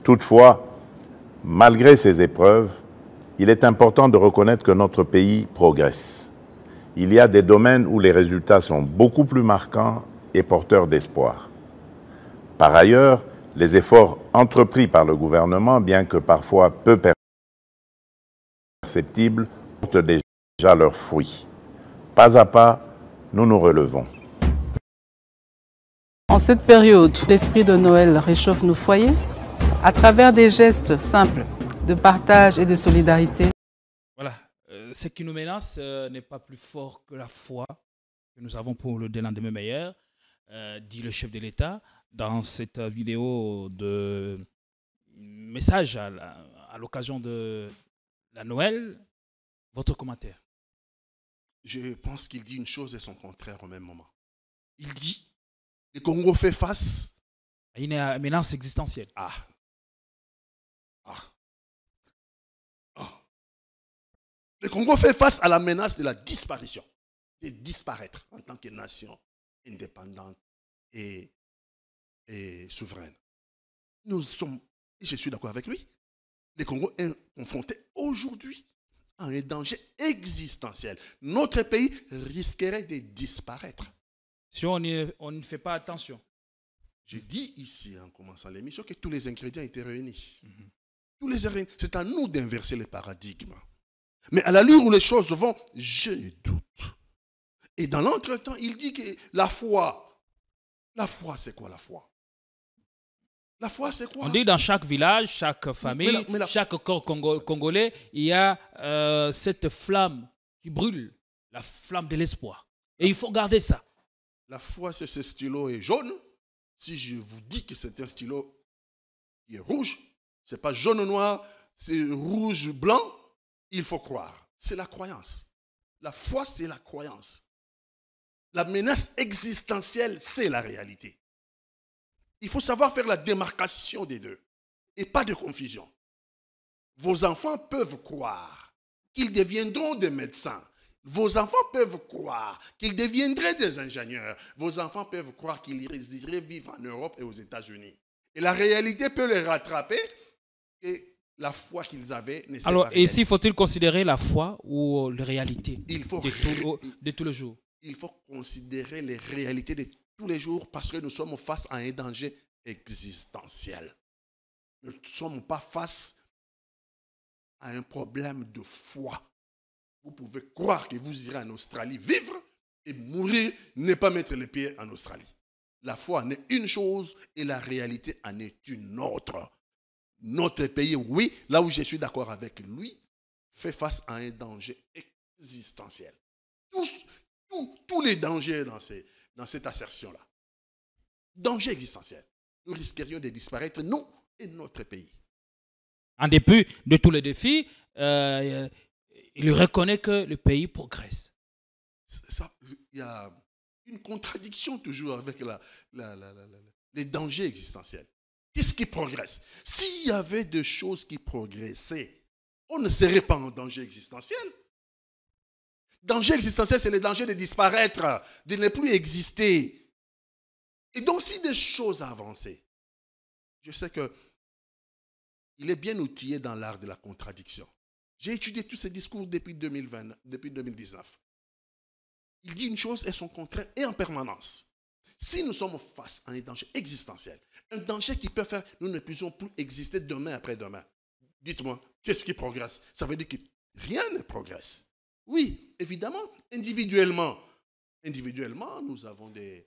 Toutefois, malgré ces épreuves, il est important de reconnaître que notre pays progresse. Il y a des domaines où les résultats sont beaucoup plus marquants et porteurs d'espoir. Par ailleurs, les efforts entrepris par le gouvernement, bien que parfois peu perceptibles, portent déjà leurs fruits. Pas à pas, nous nous relevons. En cette période, l'esprit de Noël réchauffe nos foyers à travers des gestes simples de partage et de solidarité. Voilà. Ce qui nous menace n'est pas plus fort que la foi que nous avons pour le lendemain meilleur, dit le chef de l'État dans cette vidéo de message à l'occasion de la Noël. Votre commentaire? Je pense qu'il dit une chose et son contraire au même moment. Il dit, le Congo fait face à une menace existentielle. Le Congo fait face à la menace de la disparition, de disparaître en tant que nation indépendante et souveraine. Nous sommes, et je suis d'accord avec lui, le Congo est confronté aujourd'hui à un danger existentiel. Notre pays risquerait de disparaître. Si on ne fait pas attention. J'ai dit ici, en commençant l'émission, que tous les ingrédients étaient réunis. Tous les ingrédients. C'est à nous d'inverser les paradigmes. Mais à l'allure où les choses vont, je doute. Et dans l'entretemps, il dit que la foi, c'est quoi la foi? La foi, c'est quoi? On dit dans chaque village, chaque famille, chaque corps congolais, il y a cette flamme qui brûle, la flamme de l'espoir. Et il faut garder ça. La foi, c'est ce stylo est jaune. Si je vous dis que c'est un stylo qui est rouge, ce n'est pas jaune-noir, c'est rouge-blanc, il faut croire. C'est la croyance. La foi, c'est la croyance. La menace existentielle, c'est la réalité. Il faut savoir faire la démarcation des deux et pas de confusion. Vos enfants peuvent croire qu'ils deviendront des médecins. Vos enfants peuvent croire qu'ils deviendraient des ingénieurs. Vos enfants peuvent croire qu'ils iraient vivre en Europe et aux États-Unis. Et la réalité peut les rattraper et la foi qu'ils avaient n'est pas Alors, réelle. ici, faut-il considérer la foi ou la réalité de tous les jours? Il faut considérer les réalités de tous les jours parce que nous sommes face à un danger existentiel. Nous ne sommes pas face à un problème de foi. Vous pouvez croire que vous irez en Australie vivre et mourir, ne pas mettre les pieds en Australie. La foi en est une chose et la réalité en est une autre. Notre pays, oui, là où je suis d'accord avec lui, fait face à un danger existentiel. Tous les dangers dans cette assertion-là. Danger existentiel. Nous risquerions de disparaître, nous et notre pays. En dépit de tous les défis, il reconnaît que le pays progresse. Il y a une contradiction toujours avec les dangers existentiels. Qu'est-ce qui progresse? S'il y avait des choses qui progressaient, on ne serait pas en danger existentiel. Danger existentiel, c'est le danger de disparaître, de ne plus exister. Et donc, si des choses avancent, je sais qu'il est bien outillé dans l'art de la contradiction. J'ai étudié tous ces discours depuis 2019. Il dit une chose et son contraire, et en permanence. Si nous sommes face à un danger existentiel, un danger qui peut faire que nous ne puissions plus exister demain après demain, dites-moi, qu'est-ce qui progresse? Ça veut dire que rien ne progresse. Oui, évidemment, individuellement, nous avons des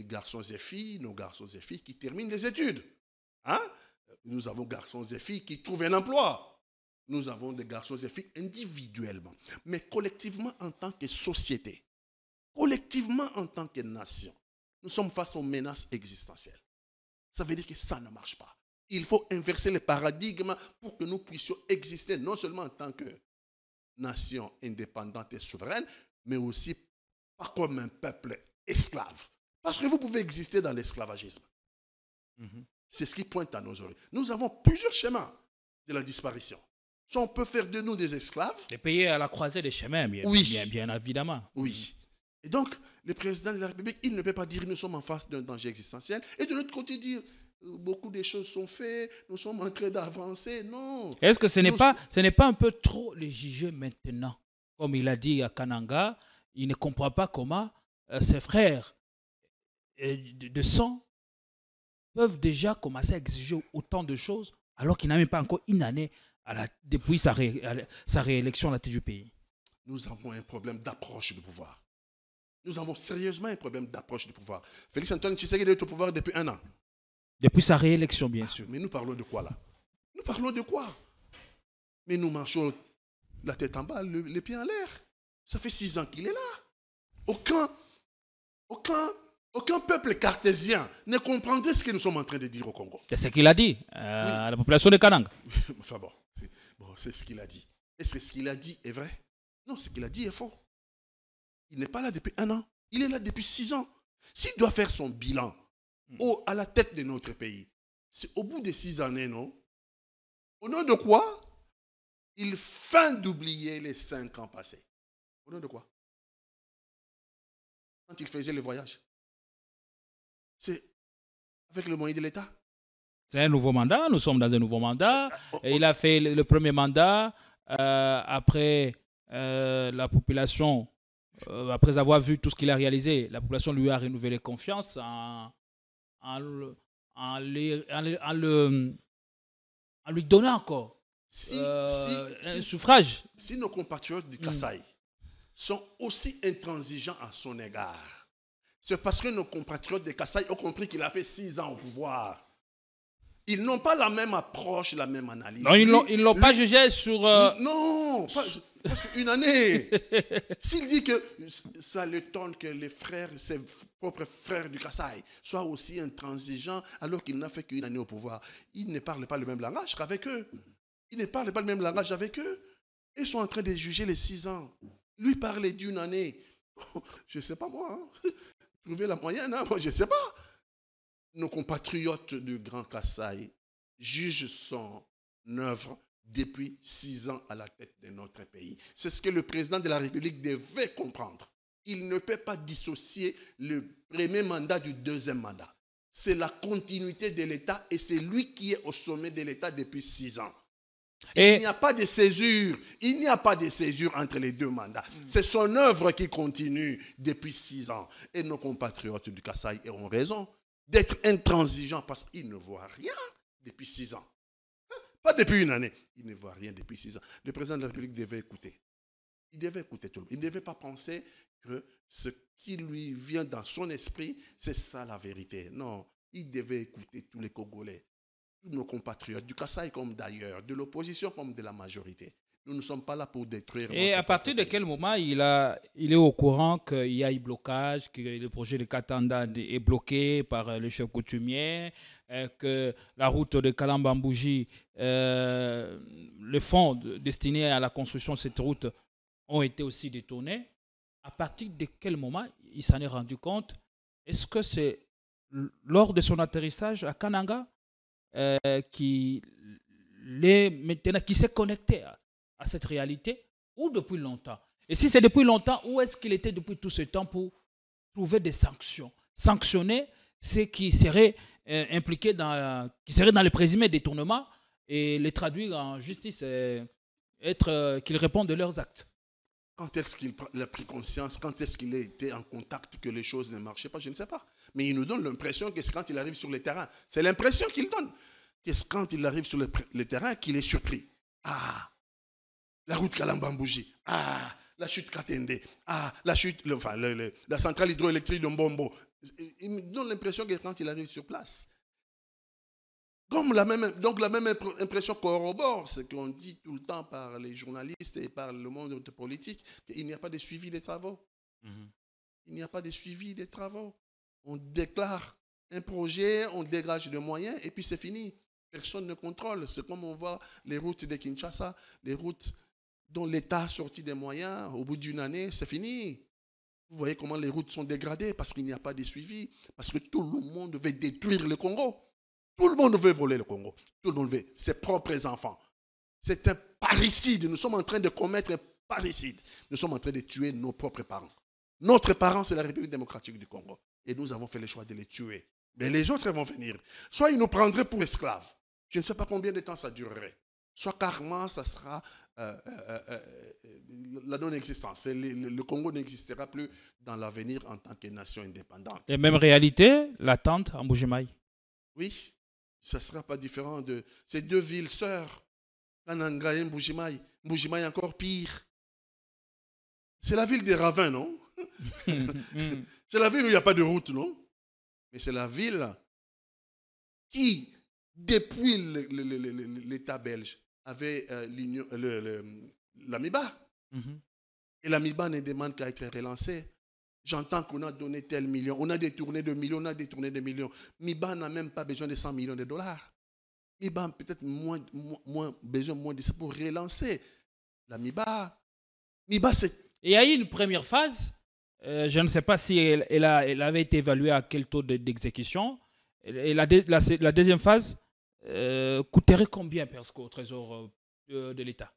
garçons et filles, nos garçons et filles qui terminent des études. Hein? Nous avons garçons et filles qui trouvent un emploi. Nous avons des garçons et filles individuellement. Mais collectivement, en tant que société, collectivement, en tant que nation, nous sommes face aux menaces existentielles. Ça veut dire que ça ne marche pas. Il faut inverser les paradigmes pour que nous puissions exister, non seulement en tant que nation indépendante et souveraine, mais aussi pas comme un peuple esclave. Parce que vous pouvez exister dans l'esclavagisme. C'est ce qui pointe à nos oreilles. Nous avons plusieurs schémas de la disparition. Soit on peut faire de nous des esclaves. Les pays à la croisée des chemins, bien évidemment. Oui. Et donc, le président de la République, il ne peut pas dire que nous sommes en face d'un danger existentiel. Et de l'autre côté, dire beaucoup de choses sont faites, nous sommes en train d'avancer. Non. Est-ce que ce n'est pas un peu trop le juger maintenant? Comme il a dit à Kananga, il ne comprend pas comment ses frères de sang peuvent déjà commencer à exiger autant de choses alors qu'il n'a même pas encore une année depuis sa réélection à la tête du pays. Nous avons un problème d'approche du pouvoir. Nous avons sérieusement un problème d'approche du pouvoir. Félix Antoine Tshisekedi est au pouvoir depuis 1 an. Depuis sa réélection, bien sûr. Mais nous parlons de quoi là? Nous parlons de quoi? Mais nous marchons la tête en bas, les pieds en l'air. Ça fait 6 ans qu'il est là. Aucun peuple cartésien ne comprendrait ce que nous sommes en train de dire au Congo. C'est ce qu'il a dit à la population de Kananga. Enfin bon, c'est ce qu'il a dit. Est-ce que ce qu'il a dit est vrai? Non, ce qu'il a dit est faux. Il n'est pas là depuis 1 an. Il est là depuis 6 ans. S'il doit faire son bilan à la tête de notre pays, c'est au bout de 6 années, non? Au nom de quoi? Il feint d'oublier les 5 ans passés. Au nom de quoi? Quand il faisait le voyage. C'est avec le moyen de l'État. C'est un nouveau mandat. Nous sommes dans un nouveau mandat. Et il a fait le premier mandat après la population, après avoir vu tout ce qu'il a réalisé, la population lui a renouvelé confiance en lui donnant encore un suffrage. Si nos compatriotes du Kasaï sont aussi intransigeants à son égard, c'est parce que nos compatriotes de Kasaï ont compris qu'il a fait 6 ans au pouvoir. Ils n'ont pas la même approche, la même analyse. Non, ils ne l'ont pas jugé sur... Non, pas sur une année. S'il dit que ça l'étonne que les frères, ses propres frères du Kasaï, soient aussi intransigeants alors qu'il n'a fait qu'une année au pouvoir, il ne parle pas le même langage qu'avec eux. Il ne parle pas le même langage avec eux. Ils sont en train de juger les 6 ans. Lui parler d'une année. Je ne sais pas moi. Trouver la moyenne, hein? Moi, je ne sais pas. Nos compatriotes du Grand Kasaï jugent son œuvre depuis 6 ans à la tête de notre pays. C'est ce que le président de la République devait comprendre. Il ne peut pas dissocier le premier mandat du deuxième mandat. C'est la continuité de l'État et c'est lui qui est au sommet de l'État depuis 6 ans. Il n'y a pas de césure. Il n'y a pas de césure entre les deux mandats. C'est son œuvre qui continue depuis 6 ans. Et nos compatriotes du Kasaï ont raison d'être intransigeants parce qu'ils ne voient rien depuis 6 ans. Pas depuis une année. Ils ne voient rien depuis 6 ans. Le président de la République devait écouter. Il devait écouter tout le monde. Il ne devait pas penser que ce qui lui vient dans son esprit, c'est ça la vérité. Non, il devait écouter tous les Congolais, tous nos compatriotes, du Kasaï comme d'ailleurs, de l'opposition comme de la majorité. Nous ne sommes pas là pour détruire. Et à partir de quel moment il est au courant qu'il y a eu blocage, que le projet de Katanda est bloqué par le chef coutumier, que la route de Kalambambouji, les fonds destinés à la construction de cette route ont été aussi détournés? À partir de quel moment il s'en est rendu compte? Est-ce que c'est lors de son atterrissage à Kananga qui s'est connecté à cette réalité, ou depuis longtemps? Et si c'est depuis longtemps, où est-ce qu'il était depuis tout ce temps pour trouver des sanctions? Sanctionner ceux qui seraient impliqués qui seraient dans le présumé détournement et les traduire en justice et qu'ils répondent de leurs actes. Quand est-ce qu'il a pris conscience? Quand est-ce qu'il a été en contact que les choses ne marchaient pas? Je ne sais pas. Mais il nous donne l'impression que c'est quand il arrive sur le terrain. C'est l'impression qu'il donne. Que c'est quand il arrive sur le terrain qu'il est surpris. Ah, la route Kalambambouji. Ah, la chute Katende. Ah, la centrale hydroélectrique de Mbombo. Il me donne l'impression que quand il arrive sur place. Donc la même impression corrobore ce qu'on dit tout le temps par les journalistes et par le monde politique, qu'il n'y a pas de suivi des travaux. Il n'y a pas de suivi des travaux. On déclare un projet, on dégage des moyens et puis c'est fini. Personne ne contrôle. C'est comme on voit les routes de Kinshasa, les routes dont l'État a sorti des moyens, au bout d'une année, c'est fini. Vous voyez comment les routes sont dégradées parce qu'il n'y a pas de suivi, parce que tout le monde veut détruire le Congo. Tout le monde veut voler le Congo. Tout le monde veut ses propres enfants. C'est un parricide. Nous sommes en train de commettre un parricide. Nous sommes en train de tuer nos propres parents. Notre parent, c'est la République démocratique du Congo. Et nous avons fait le choix de les tuer. Mais les autres vont venir. Soit ils nous prendraient pour esclaves. Je ne sais pas combien de temps ça durerait. Soit carrément, ça sera la non-existence. Le Congo n'existera plus dans l'avenir en tant que nation indépendante. Et même réalité, l'attente en Mbuji-Mayi. Oui. Ça ne sera pas différent de ces deux villes sœurs, Kananga et Mbuji-Mayi. Mbuji-Mayi encore pire. C'est la ville des ravins, non? C'est la ville où il n'y a pas de route, non? Mais c'est la ville qui, depuis l'État belge, avait l'AMIBA. Et l'AMIBA ne demande qu'à être relancée. J'entends qu'on a donné tel million, on a détourné de millions, on a détourné de millions. MIBA n'a même pas besoin de 100 millions de dollars. MIBA a peut-être besoin de ça pour relancer la MIBA. MIBA, c'est... Il y a eu une première phase, je ne sais pas si elle avait été évaluée à quel taux d'exécution. Et la deuxième phase coûterait combien presque au trésor de l'État?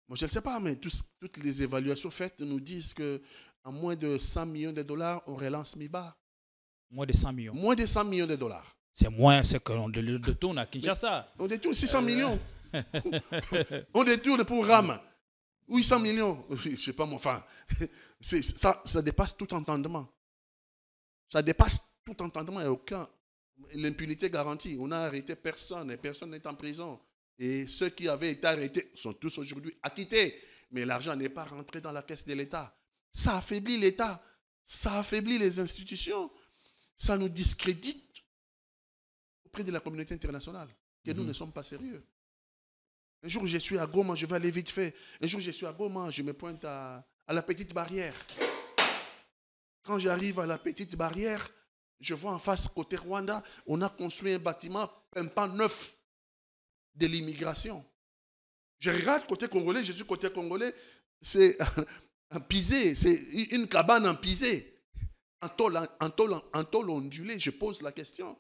Moi, je ne sais pas, mais toutes les évaluations faites nous disent que à moins de 100 millions de dollars, on relance MIBA. Moins de 100 millions. Moins de 100 millions de dollars. C'est moins ce qu'on détourne à Kinshasa. On détourne 600 millions. On détourne pour RAM. 800 millions. Je ne sais pas, moi. Enfin, ça dépasse tout entendement. Ça dépasse tout entendement. Il n'y a aucun. L'impunité garantie. On n'a arrêté personne et personne n'est en prison. Et ceux qui avaient été arrêtés sont tous aujourd'hui acquittés. Mais l'argent n'est pas rentré dans la caisse de l'État. Ça affaiblit l'État. Ça affaiblit les institutions. Ça nous discrédite auprès de la communauté internationale. Que nous ne sommes pas sérieux. Un jour, je suis à Goma, je vais aller vite fait. Un jour, je suis à Goma, je me pointe à la petite barrière. Quand j'arrive à la petite barrière, je vois en face, côté Rwanda, on a construit un bâtiment, un pan neuf de l'immigration. Je regarde côté congolais, je suis côté congolais, c'est un pisé, c'est une cabane en pisé, en tôle ondulée. Je pose la question.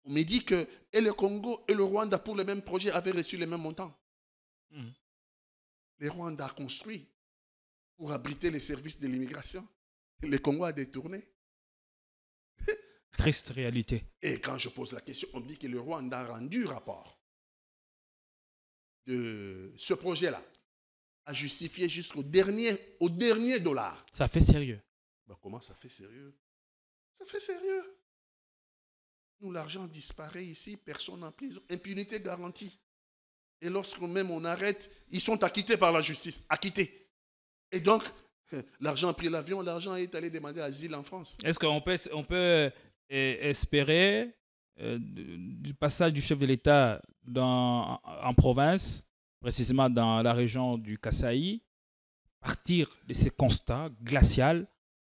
On me dit que et le Congo et le Rwanda, pour le même projet, avaient reçu les mêmes montants. Le Rwanda a construit pour abriter les services de l'immigration. Le Congo a détourné. Triste réalité. Et quand je pose la question, on me dit que le Rwanda a rendu rapport de ce projet-là, a justifié jusqu'au dernier dollar. Ça fait sérieux. Ben, comment ça fait sérieux? Ça fait sérieux. Nous, l'argent disparaît ici, personne en prison, impunité garantie. Et lorsque même on arrête, ils sont acquittés par la justice, acquittés. Et donc, l'argent a pris l'avion, l'argent est allé demander asile en France. Est-ce qu'on peut espérer du passage du chef de l'État en province, précisément dans la région du Kasaï, partir de ces constats glaciaux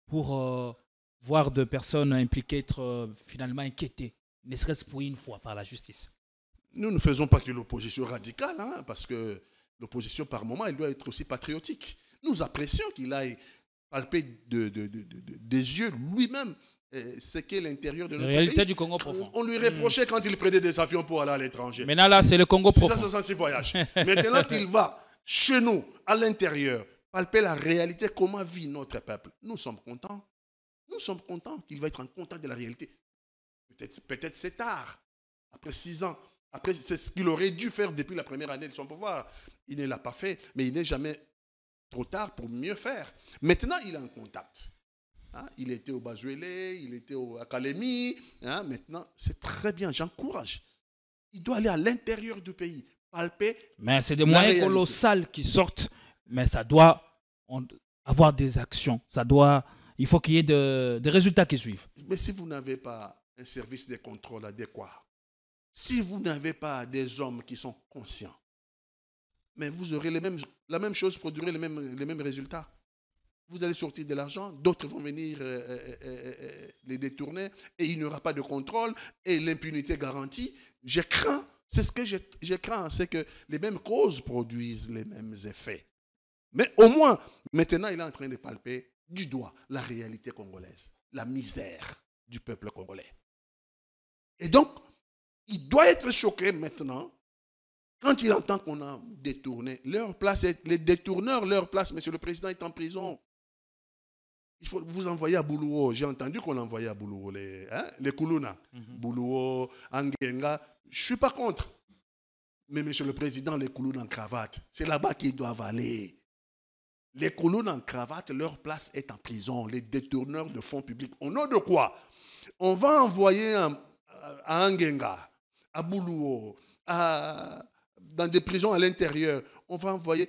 pour voir de personnes impliquées être finalement inquiétées, ne serait-ce pour une fois par la justice? Nous ne faisons pas que l'opposition radicale, hein, parce que l'opposition, par moment, elle doit être aussi patriotique. Nous apprécions qu'il aille palper des yeux lui-même ce qu'est l'intérieur de notre pays. La réalité du Congo profond. On lui reprochait quand il prenait des avions pour aller à l'étranger. Maintenant, là, c'est le Congo profond. C'est ça, c'est voyage. Maintenant qu'il va chez nous, à l'intérieur, palper la réalité, comment vit notre peuple, nous sommes contents. Nous sommes contents qu'il va être en contact de la réalité. Peut-être c'est tard. Après 6 ans. Après, c'est ce qu'il aurait dû faire depuis la première année de son pouvoir. Il ne l'a pas fait, mais il n'est jamais trop tard pour mieux faire. Maintenant, il est en contact. Hein? Il était au Bazuélé, il était à Kalemi. Hein? Maintenant, c'est très bien, j'encourage. Il doit aller à l'intérieur du pays, palper. Mais c'est des moyens colossaux qui sortent, mais ça doit avoir des actions. Il faut qu'il y ait des résultats qui suivent. Mais si vous n'avez pas un service de contrôle adéquat, si vous n'avez pas des hommes qui sont conscients, mais vous aurez la même chose, produirez les mêmes résultats. Vous allez sortir de l'argent, d'autres vont venir les détourner et il n'y aura pas de contrôle et l'impunité garantie. Je crains, c'est ce que je crains, c'est que les mêmes causes produisent les mêmes effets. Mais au moins, maintenant, il est en train de palper du doigt la réalité congolaise, la misère du peuple congolais. Et donc, il doit être choqué maintenant quand il entend qu'on a détourné leur place. Les détourneurs, leur place, monsieur le président est en prison. Il faut vous envoyer à Boulouo. J'ai entendu qu'on envoyait à Boulouo les Kuluna. Boulouo, Angenga. Je ne suis pas contre. Mais monsieur le président, les Kuluna en cravate, c'est là-bas qu'ils doivent aller. Les Kuluna en cravate, leur place est en prison. Les détourneurs de fonds publics. Au nom de quoi? On va envoyer à Angenga, à Boulouo, dans des prisons à l'intérieur. On va envoyer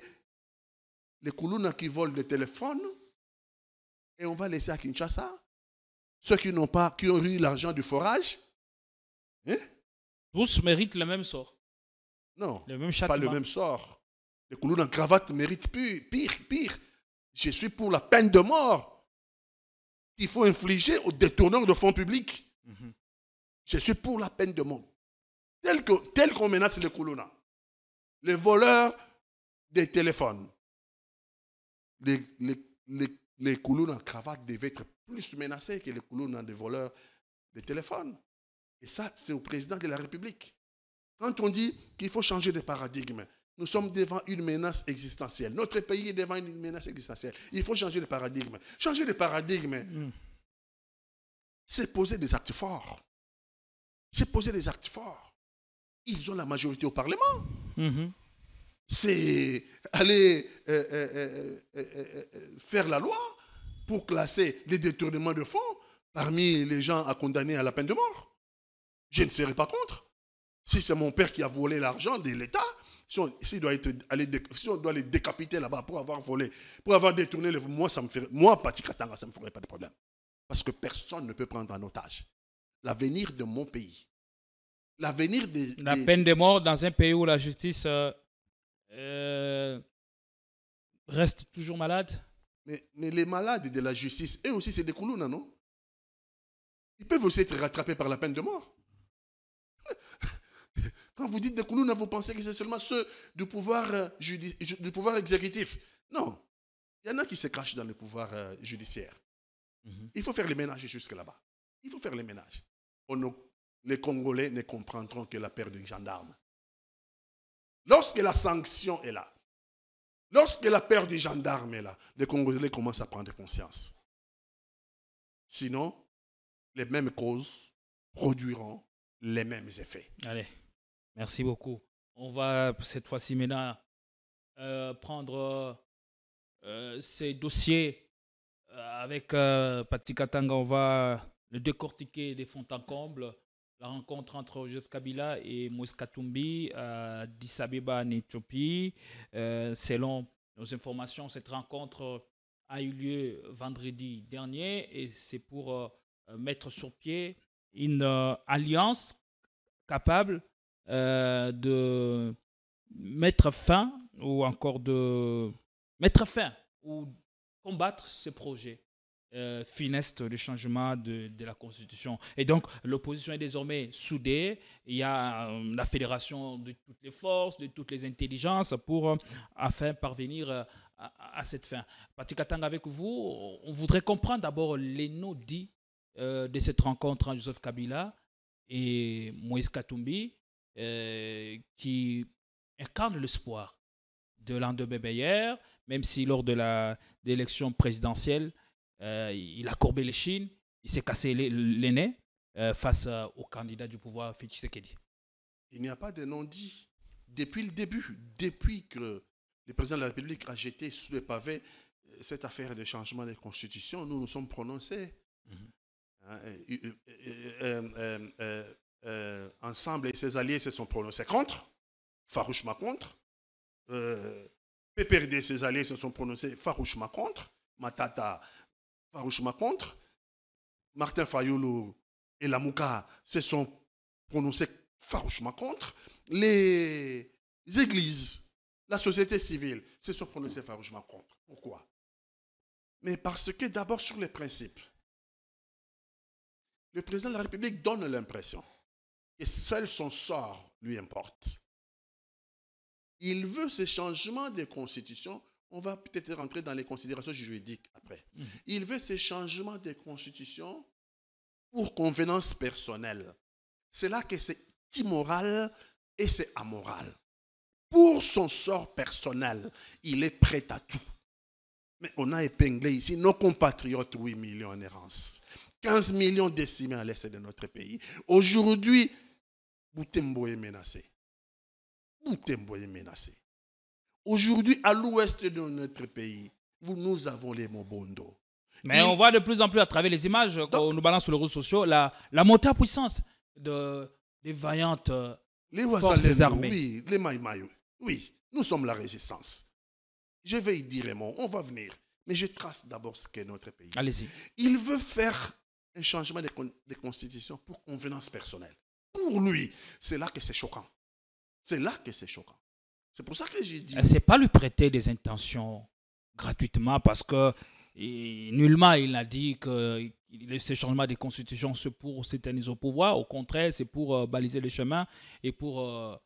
les Kuluna qui volent des téléphones et on va laisser à Kinshasa ceux qui ont eu l'argent du forage. Hein? Tous méritent le même sort. Non, le même pas le même sort. Les Kuluna en cravate méritent pire. Je suis pour la peine de mort qu'il faut infliger aux détourneurs de fonds publics. Je suis pour la peine de mort. Tel qu'on menace les Kuluna. Les voleurs des téléphones. Les Kuluna en cravate devaient être plus menacés que les Kuluna des voleurs des téléphones. Et ça, c'est au président de la République. Quand on dit qu'il faut changer de paradigme, nous sommes devant une menace existentielle. Notre pays est devant une menace existentielle. Il faut changer de paradigme. Changer de paradigme, c'est poser des actes forts. C'est poser des actes forts. Ils ont la majorité au Parlement. C'est aller faire la loi pour classer les détournements de fonds parmi les gens à condamner à la peine de mort. Je ne serai pas contre. Si c'est mon père qui a volé l'argent de l'État, si on doit les décapiter là-bas pour avoir volé, pour avoir détourné les fonds, moi, Pati Katanga, ça ne me ferait pas de problème. Parce que personne ne peut prendre en otage l'avenir de mon pays. L'avenir des... La peine de mort dans un pays où la justice reste toujours malade. Mais les malades de la justice, eux aussi, c'est des Koulouna, non? Ils peuvent aussi être rattrapés par la peine de mort. Quand vous dites des Koulouna, vous pensez que c'est seulement ceux du pouvoir, du pouvoir exécutif. Non. Il y en a qui se cachent dans le pouvoir judiciaire. Il faut faire les ménages jusque là-bas. Il faut faire les ménages. Les Congolais ne comprendront que la paire de gendarmes. Lorsque la sanction est là, lorsque la paire de gendarmes est là, les Congolais commencent à prendre conscience. Sinon, les mêmes causes produiront les mêmes effets. Allez, merci beaucoup. On va cette fois-ci maintenant prendre ces dossiers avec Pati Katanga. On va le décortiquer des fonds en comble. La rencontre entre Joseph Kabila et Moïse Katumbi à Addis Abeba en Éthiopie. Selon nos informations, cette rencontre a eu lieu vendredi dernier et c'est pour mettre sur pied une alliance capable de mettre fin ou combattre ces projets funestes de changement de la Constitution. Et donc, l'opposition est désormais soudée. Il y a la fédération de toutes les forces, de toutes les intelligences afin parvenir à cette fin. Pati Katanga, avec vous, on voudrait comprendre d'abord les non-dits de cette rencontre entre Joseph Kabila et Moïse Katumbi, qui incarne l'espoir de lendemain meilleur, même si lors de l'élection présidentielle, il a courbé les chines, il s'est cassé les nez face au candidat du pouvoir, Félix Tshisekedi. Il n'y a pas de non-dit. Depuis le début, depuis que le président de la République a jeté sous le pavé cette affaire de changement de constitution, nous nous sommes prononcés. Ensemble et ses alliés se sont prononcés contre, farouchement contre. PPRD et ses alliés se sont prononcés farouchement contre. Matata, farouchement contre. Martin Fayulu et Lamouka se sont prononcés farouchement contre. Les églises, la société civile se sont prononcées farouchement contre. Pourquoi? Mais parce que d'abord sur les principes, le président de la République donne l'impression que seul son sort lui importe. Il veut ces changements de constitution. On va peut-être rentrer dans les considérations juridiques après. Il veut ces changements de constitution pour convenance personnelle. C'est là que c'est immoral et c'est amoral. Pour son sort personnel, il est prêt à tout. Mais on a épinglé ici nos compatriotes, 8 millions en errance. 15 millions décimés à l'est de notre pays. Aujourd'hui, Boutembo est menacé. Boutembo est menacé. Aujourd'hui, à l'ouest de notre pays, nous avons les Mobondo. Mais on voit de plus en plus à travers les images qu'on nous balance sur les réseaux sociaux la montée en puissance des vaillantes forces armées. Oui, les Maïmaï. Oui, nous sommes la résistance. Je vais y dire un mot, on va venir. Mais je trace d'abord ce qu'est notre pays. Allez-y. Il veut faire un changement de constitution pour convenance personnelle. Pour lui, c'est là que c'est choquant. C'est là que c'est choquant. C'est pour ça que j'ai dit... C'est pas lui prêter des intentions gratuitement parce que nullement il n'a dit que ce changement de constitution c'est pour s'éterniser au pouvoir. Au contraire, c'est pour baliser les chemins et pour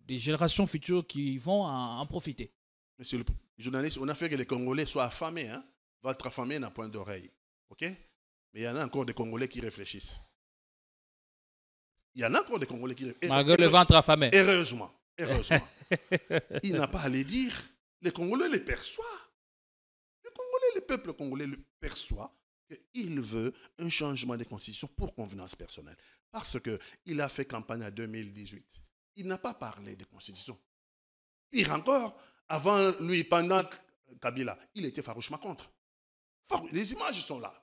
des générations futures qui vont en profiter. Monsieur le journaliste, on a fait que les Congolais soient affamés. Hein? Votre affamé n'a point d'oreille. OK? Mais il y en a encore des Congolais qui réfléchissent. Il y en a encore des Congolais qui réfléchissent. Malgré le ventre affamé. Heureusement. Il n'a pas à les dire. Les Congolais les perçoivent. Le peuple congolais le perçoit qu'il veut un changement de constitution pour convenance personnelle. Parce qu'il a fait campagne en 2018. il n'a pas parlé de constitution. Pire encore, avant lui, pendant Kabila, il était farouchement contre. Les images sont là.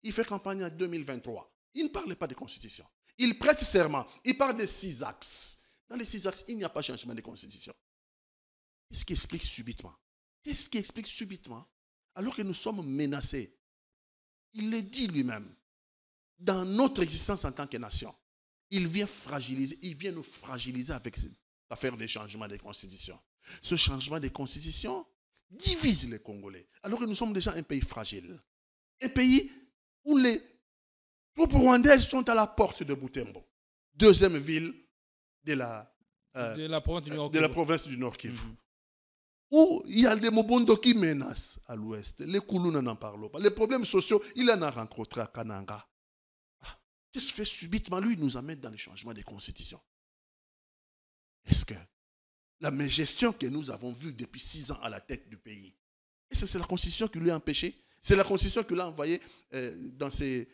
Il fait campagne en 2023. Il ne parlait pas de constitution. Il prête serment. Il parle de 6 axes. Dans les 6 axes, il n'y a pas de changement de constitution. Qu'est-ce qui explique subitement? Qu'est-ce qui explique subitement? Alors que nous sommes menacés. Il le dit lui-même. Dans notre existence en tant que nation, il vient nous fragiliser avec cette affaire de changement de constitution. Ce changement de constitution divise les Congolais. Alors que nous sommes déjà un pays fragile. Un pays où les troupes rwandaises sont à la porte de Butembo. Deuxième ville de la province du Nord Kivu. Où il y a des Mobondo qui menacent à l'ouest. Les Koulous n'en parlent pas. Les problèmes sociaux, il en a rencontré à Kananga. Qu'est-ce qui fait subitement? Lui, il nous amène dans le changement des constitutions. Est-ce que la gestion que nous avons vue depuis 6 ans à la tête du pays, est-ce que c'est la constitution qui lui a empêché? C'est la constitution qui l'a envoyé dans ses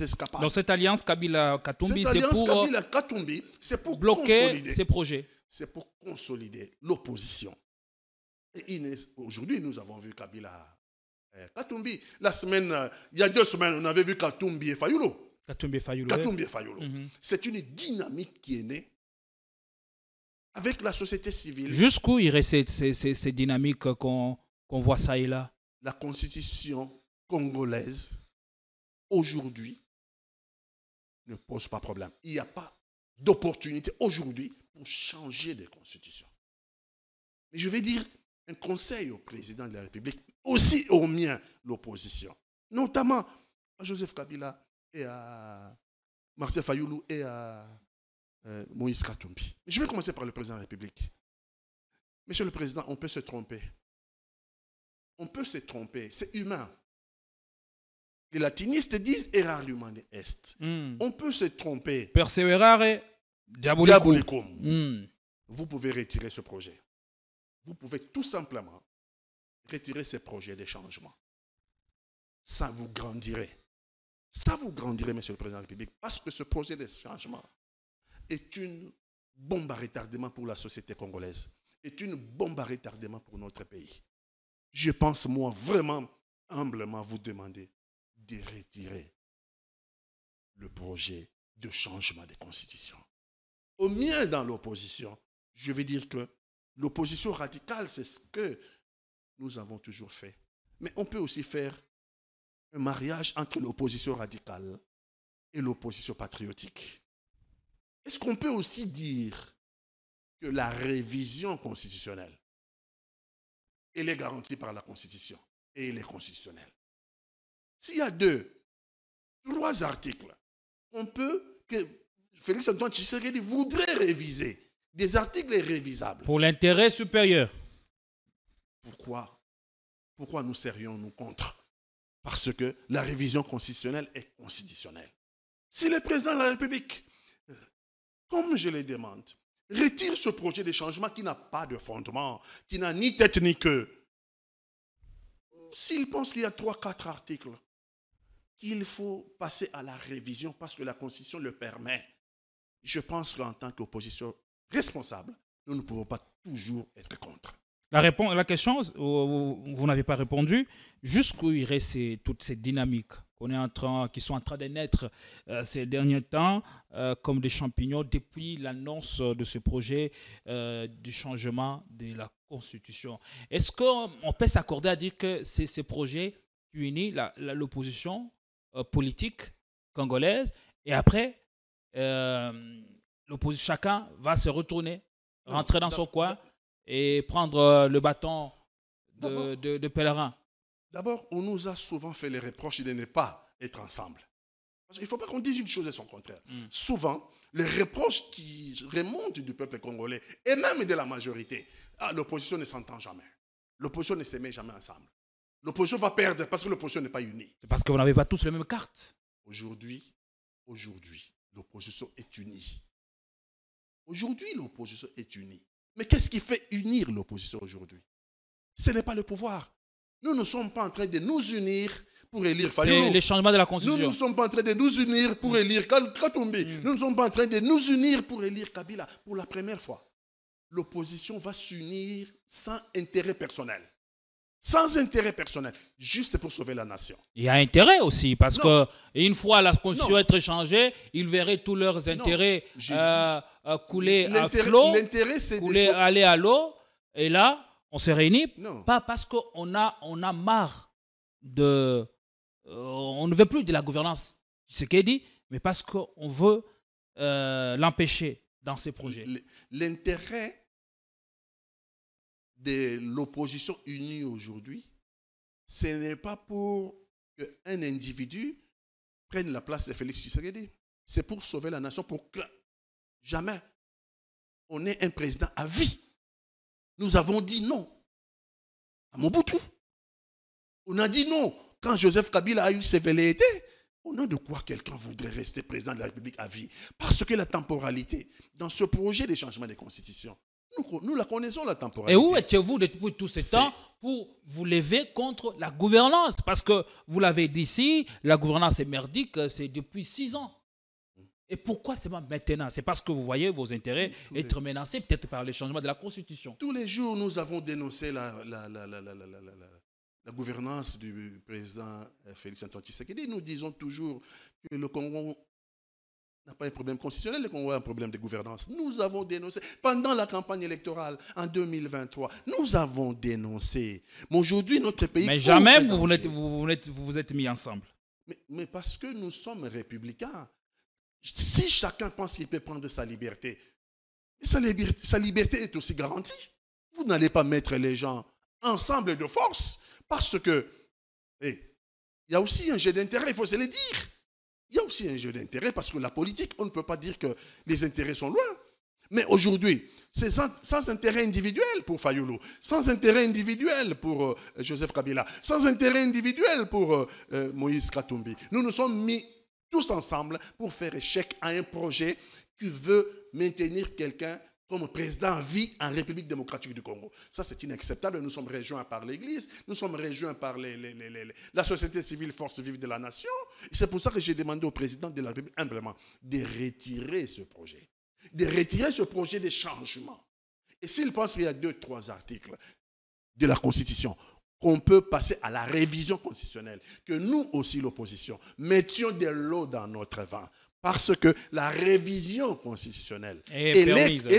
escapades. Dans cette alliance Kabila-Katumbi, c'est pour bloquer ces projets. C'est pour consolider l'opposition. Et aujourd'hui, nous avons vu Kabila Katumbi. Il y a 2 semaines, on avait vu Katumbi et Fayulu. Katumbi et Fayulu. C'est une dynamique qui est née avec la société civile. Jusqu'où irait ces dynamiques qu'on voit ça et là? La constitution congolaise, aujourd'hui, ne pose pas problème. Il n'y a pas d'opportunité aujourd'hui pour changer de constitution. Mais je vais dire un conseil au président de la République, aussi au mien, l'opposition, notamment à Joseph Kabila et à Martin Fayulu et à Moïse Katumbi. Je vais commencer par le président de la République. Monsieur le Président, on peut se tromper. On peut se tromper, c'est humain. Les latinistes disent errare humane est. On peut se tromper. Perseverare diabolicum. Vous pouvez retirer ce projet. Vous pouvez tout simplement retirer ce projet de changement. Ça vous grandirait. Ça vous grandirait, Monsieur le Président de la République, parce que ce projet de changement est une bombe à retardement pour la société congolaise, est une bombe à retardement pour notre pays. Je pense, moi, vraiment, humblement, vous demander de retirer le projet de changement de constitution. Au mien, dans l'opposition, je vais dire que l'opposition radicale, c'est ce que nous avons toujours fait. Mais on peut aussi faire un mariage entre l'opposition radicale et l'opposition patriotique. Est-ce qu'on peut aussi dire que la révision constitutionnelle, elle est garantie par la Constitution et elle est constitutionnelle? S'il y a 3 articles, que Félix Antoine Tshisekedi voudrait réviser, des articles révisables. Pour l'intérêt supérieur. Pourquoi nous serions-nous contre? Parce que la révision constitutionnelle est constitutionnelle. Si le président de la République, comme je le demande, retire ce projet de changement qui n'a pas de fondement, qui n'a ni tête ni queue, s'il pense qu'il y a 3-4 articles qu'il faut passer à la révision parce que la Constitution le permet, je pense qu'en tant qu'opposition responsable, nous ne pouvons pas toujours être contre. La question, vous n'avez pas répondu. Jusqu'où irait toutes ces dynamiques qui sont en train de naître ces derniers temps comme des champignons depuis l'annonce de ce projet du changement de la Constitution? Est-ce qu'on peut s'accorder à dire que c'est ce projet qui unit l'opposition politique congolaise et après, chacun va se retourner, rentrer dans son coin et prendre le bâton de pèlerin? D'abord, on nous a souvent fait les reproches de ne pas être ensemble. Parce qu'il ne faut pas qu'on dise une chose et son contraire. Souvent, les reproches qui remontent du peuple congolais et même de la majorité, l'opposition ne s'entend jamais. L'opposition ne se met jamais ensemble. L'opposition va perdre parce que l'opposition n'est pas unie. C'est parce que vous n'avez pas tous les mêmes cartes. Aujourd'hui, l'opposition est unie. Aujourd'hui, l'opposition est unie. Mais qu'est-ce qui fait unir l'opposition aujourd'hui? Ce n'est pas le pouvoir. Nous ne sommes pas en train de nous unir pour élire C'est Fayulu. les changements de la Nous Constitution. ne sommes pas en train de nous unir pour élire Katumbi. Nous ne sommes pas en train de nous unir pour élire Kabila. Pour la première fois, l'opposition va s'unir sans intérêt personnel. Sans intérêt personnel, juste pour sauver la nation. Il y a intérêt aussi, parce Non. que une fois la Constitution Non. être changée, ils verraient tous leurs intérêts j'ai couler à L'intérêt- flot, L'intérêt, c'est de couler, sauver. aller à l'eau, et là, on se réunit, Non. pas parce qu'on a marre de... on ne veut plus de la gouvernance, ce qu'elle dit, mais parce qu'on veut l'empêcher dans ses projets. L'intérêt de l'opposition unie aujourd'hui, ce n'est pas pour qu'un individu prenne la place de Félix Tshisekedi. C'est pour sauver la nation, pour que jamais on ait un président à vie. Nous avons dit non à Mobutu. On a dit non quand Joseph Kabila a eu ses velléités. Au nom de quoi quelqu'un voudrait rester président de la République à vie? Parce que la temporalité, dans ce projet de changement de constitution, nous la connaissons, la temporalité. Et où étiez-vous depuis tout ce temps pour vous lever contre la gouvernance? Parce que vous l'avez dit ici, la gouvernance est merdique, c'est depuis 6 ans. Et pourquoi c'est maintenant? C'est parce que vous voyez vos intérêts être menacés peut-être par les changements de la Constitution. Tous les jours, nous avons dénoncé la gouvernance du président Félix Antoine Tshisekedi. Nous disons toujours que le Congo n'a pas un problème constitutionnel, le Congo a un problème de gouvernance. Nous avons dénoncé, pendant la campagne électorale en 2023, nous avons dénoncé. Mais aujourd'hui, notre pays... Mais jamais vous êtes mis ensemble. Mais parce que nous sommes républicains. Si chacun pense qu'il peut prendre sa liberté, sa liberté est aussi garantie. Vous n'allez pas mettre les gens ensemble de force parce que il y a aussi un jeu d'intérêt, il faut se le dire. Il y a aussi un jeu d'intérêt parce que la politique, on ne peut pas dire que les intérêts sont loin. Mais aujourd'hui, c'est sans intérêt individuel pour Fayulu, sans intérêt individuel pour Joseph Kabila, sans intérêt individuel pour Moïse Katumbi. Nous nous sommes mis tous ensemble pour faire échec à un projet qui veut maintenir quelqu'un comme président à vie en République démocratique du Congo. Ça, c'est inacceptable. Nous sommes rejoints par l'Église, nous sommes rejoints par la société civile, force vive de la nation. Et c'est pour ça que j'ai demandé au président de la République, humblement, de retirer ce projet. De retirer ce projet de changement. Et s'il pense qu'il y a 2-3 articles de la Constitution qu'on peut passer à la révision constitutionnelle, que nous aussi, l'opposition, mettions de l'eau dans notre vin. Parce que la révision constitutionnelle, elle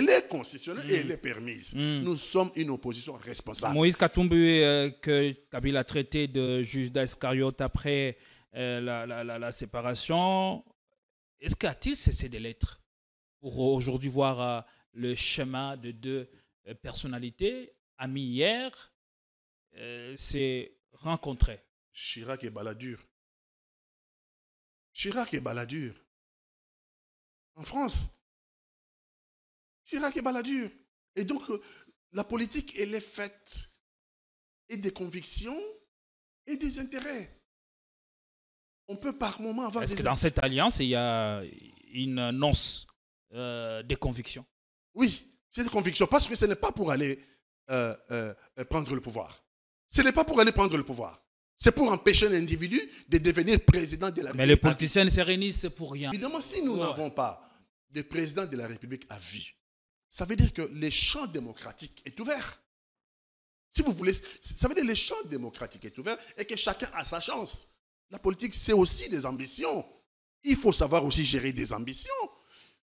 est constitutionnelle et elle est permise. Nous sommes une opposition responsable. Moïse Katumbi, que Kabila a traité de Judas Iscariote après la séparation, est-ce qu'a-t-il cessé de l'être pour aujourd'hui voir le chemin de deux personnalités amies hier s'est rencontrées? Chirac et Balladur. Chirac et Balladur. En France. Chirac et Balladur. Et donc, la politique, elle est faite et des convictions et des intérêts. On peut par moment avoir Est-ce que dans cette alliance, il y a une annonce des convictions? Oui, c'est des convictions. Parce que ce n'est pas pour aller prendre le pouvoir. Ce n'est pas pour aller prendre le pouvoir. C'est pour empêcher l'individu de devenir président de la République. Mais les politiciens ne se réunissent pour rien. Évidemment, si nous n'avons pas de président de la République à vie, ça veut dire que le champ démocratique est ouvert. Si vous voulez, ça veut dire que le champ démocratique est ouvert et que chacun a sa chance. La politique, c'est aussi des ambitions. Il faut savoir aussi gérer des ambitions.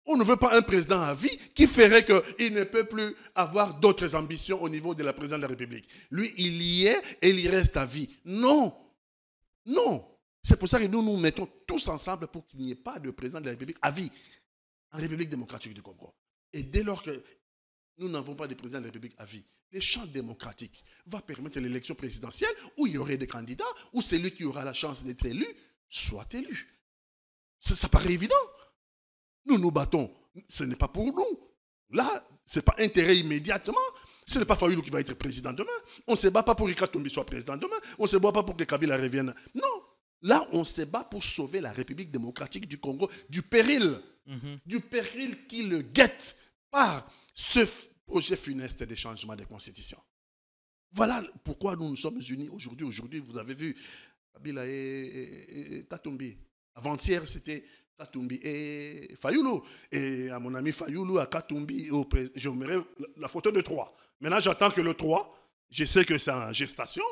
On ne veut pas un président à vie qui ferait qu'il ne peut plus avoir d'autres ambitions au niveau de la présidence de la République. Lui, il y est et il y reste à vie. Non. Non. C'est pour ça que nous nous mettons tous ensemble pour qu'il n'y ait pas de président de la République à vie en République démocratique du Congo. Et dès lors que nous n'avons pas de président de la République à vie, le champ démocratique va permettre l'élection présidentielle où il y aurait des candidats, où celui qui aura la chance d'être élu soit élu. Ça paraît évident. Nous nous battons. Ce n'est pas pour nous. Là, ce n'est pas intérêt immédiatement. Ce n'est pas Fayulu qui va être président demain. On ne se bat pas pour que Katumbi soit président demain. On ne se bat pas pour que Kabila revienne. Non. Là, on se bat pour sauver la République démocratique du Congo du péril. Du péril qui le guette par ce projet funeste de changement de constitution. Voilà pourquoi nous nous sommes unis aujourd'hui. Aujourd'hui, vous avez vu Kabila et Katumbi. Avant-hier, c'était Katumbi et Fayoulou. Et à mon ami Fayoulou, à Katumbi, je mettrai la photo de 3. Maintenant, j'attends que le 3, je sais que c'est en gestation,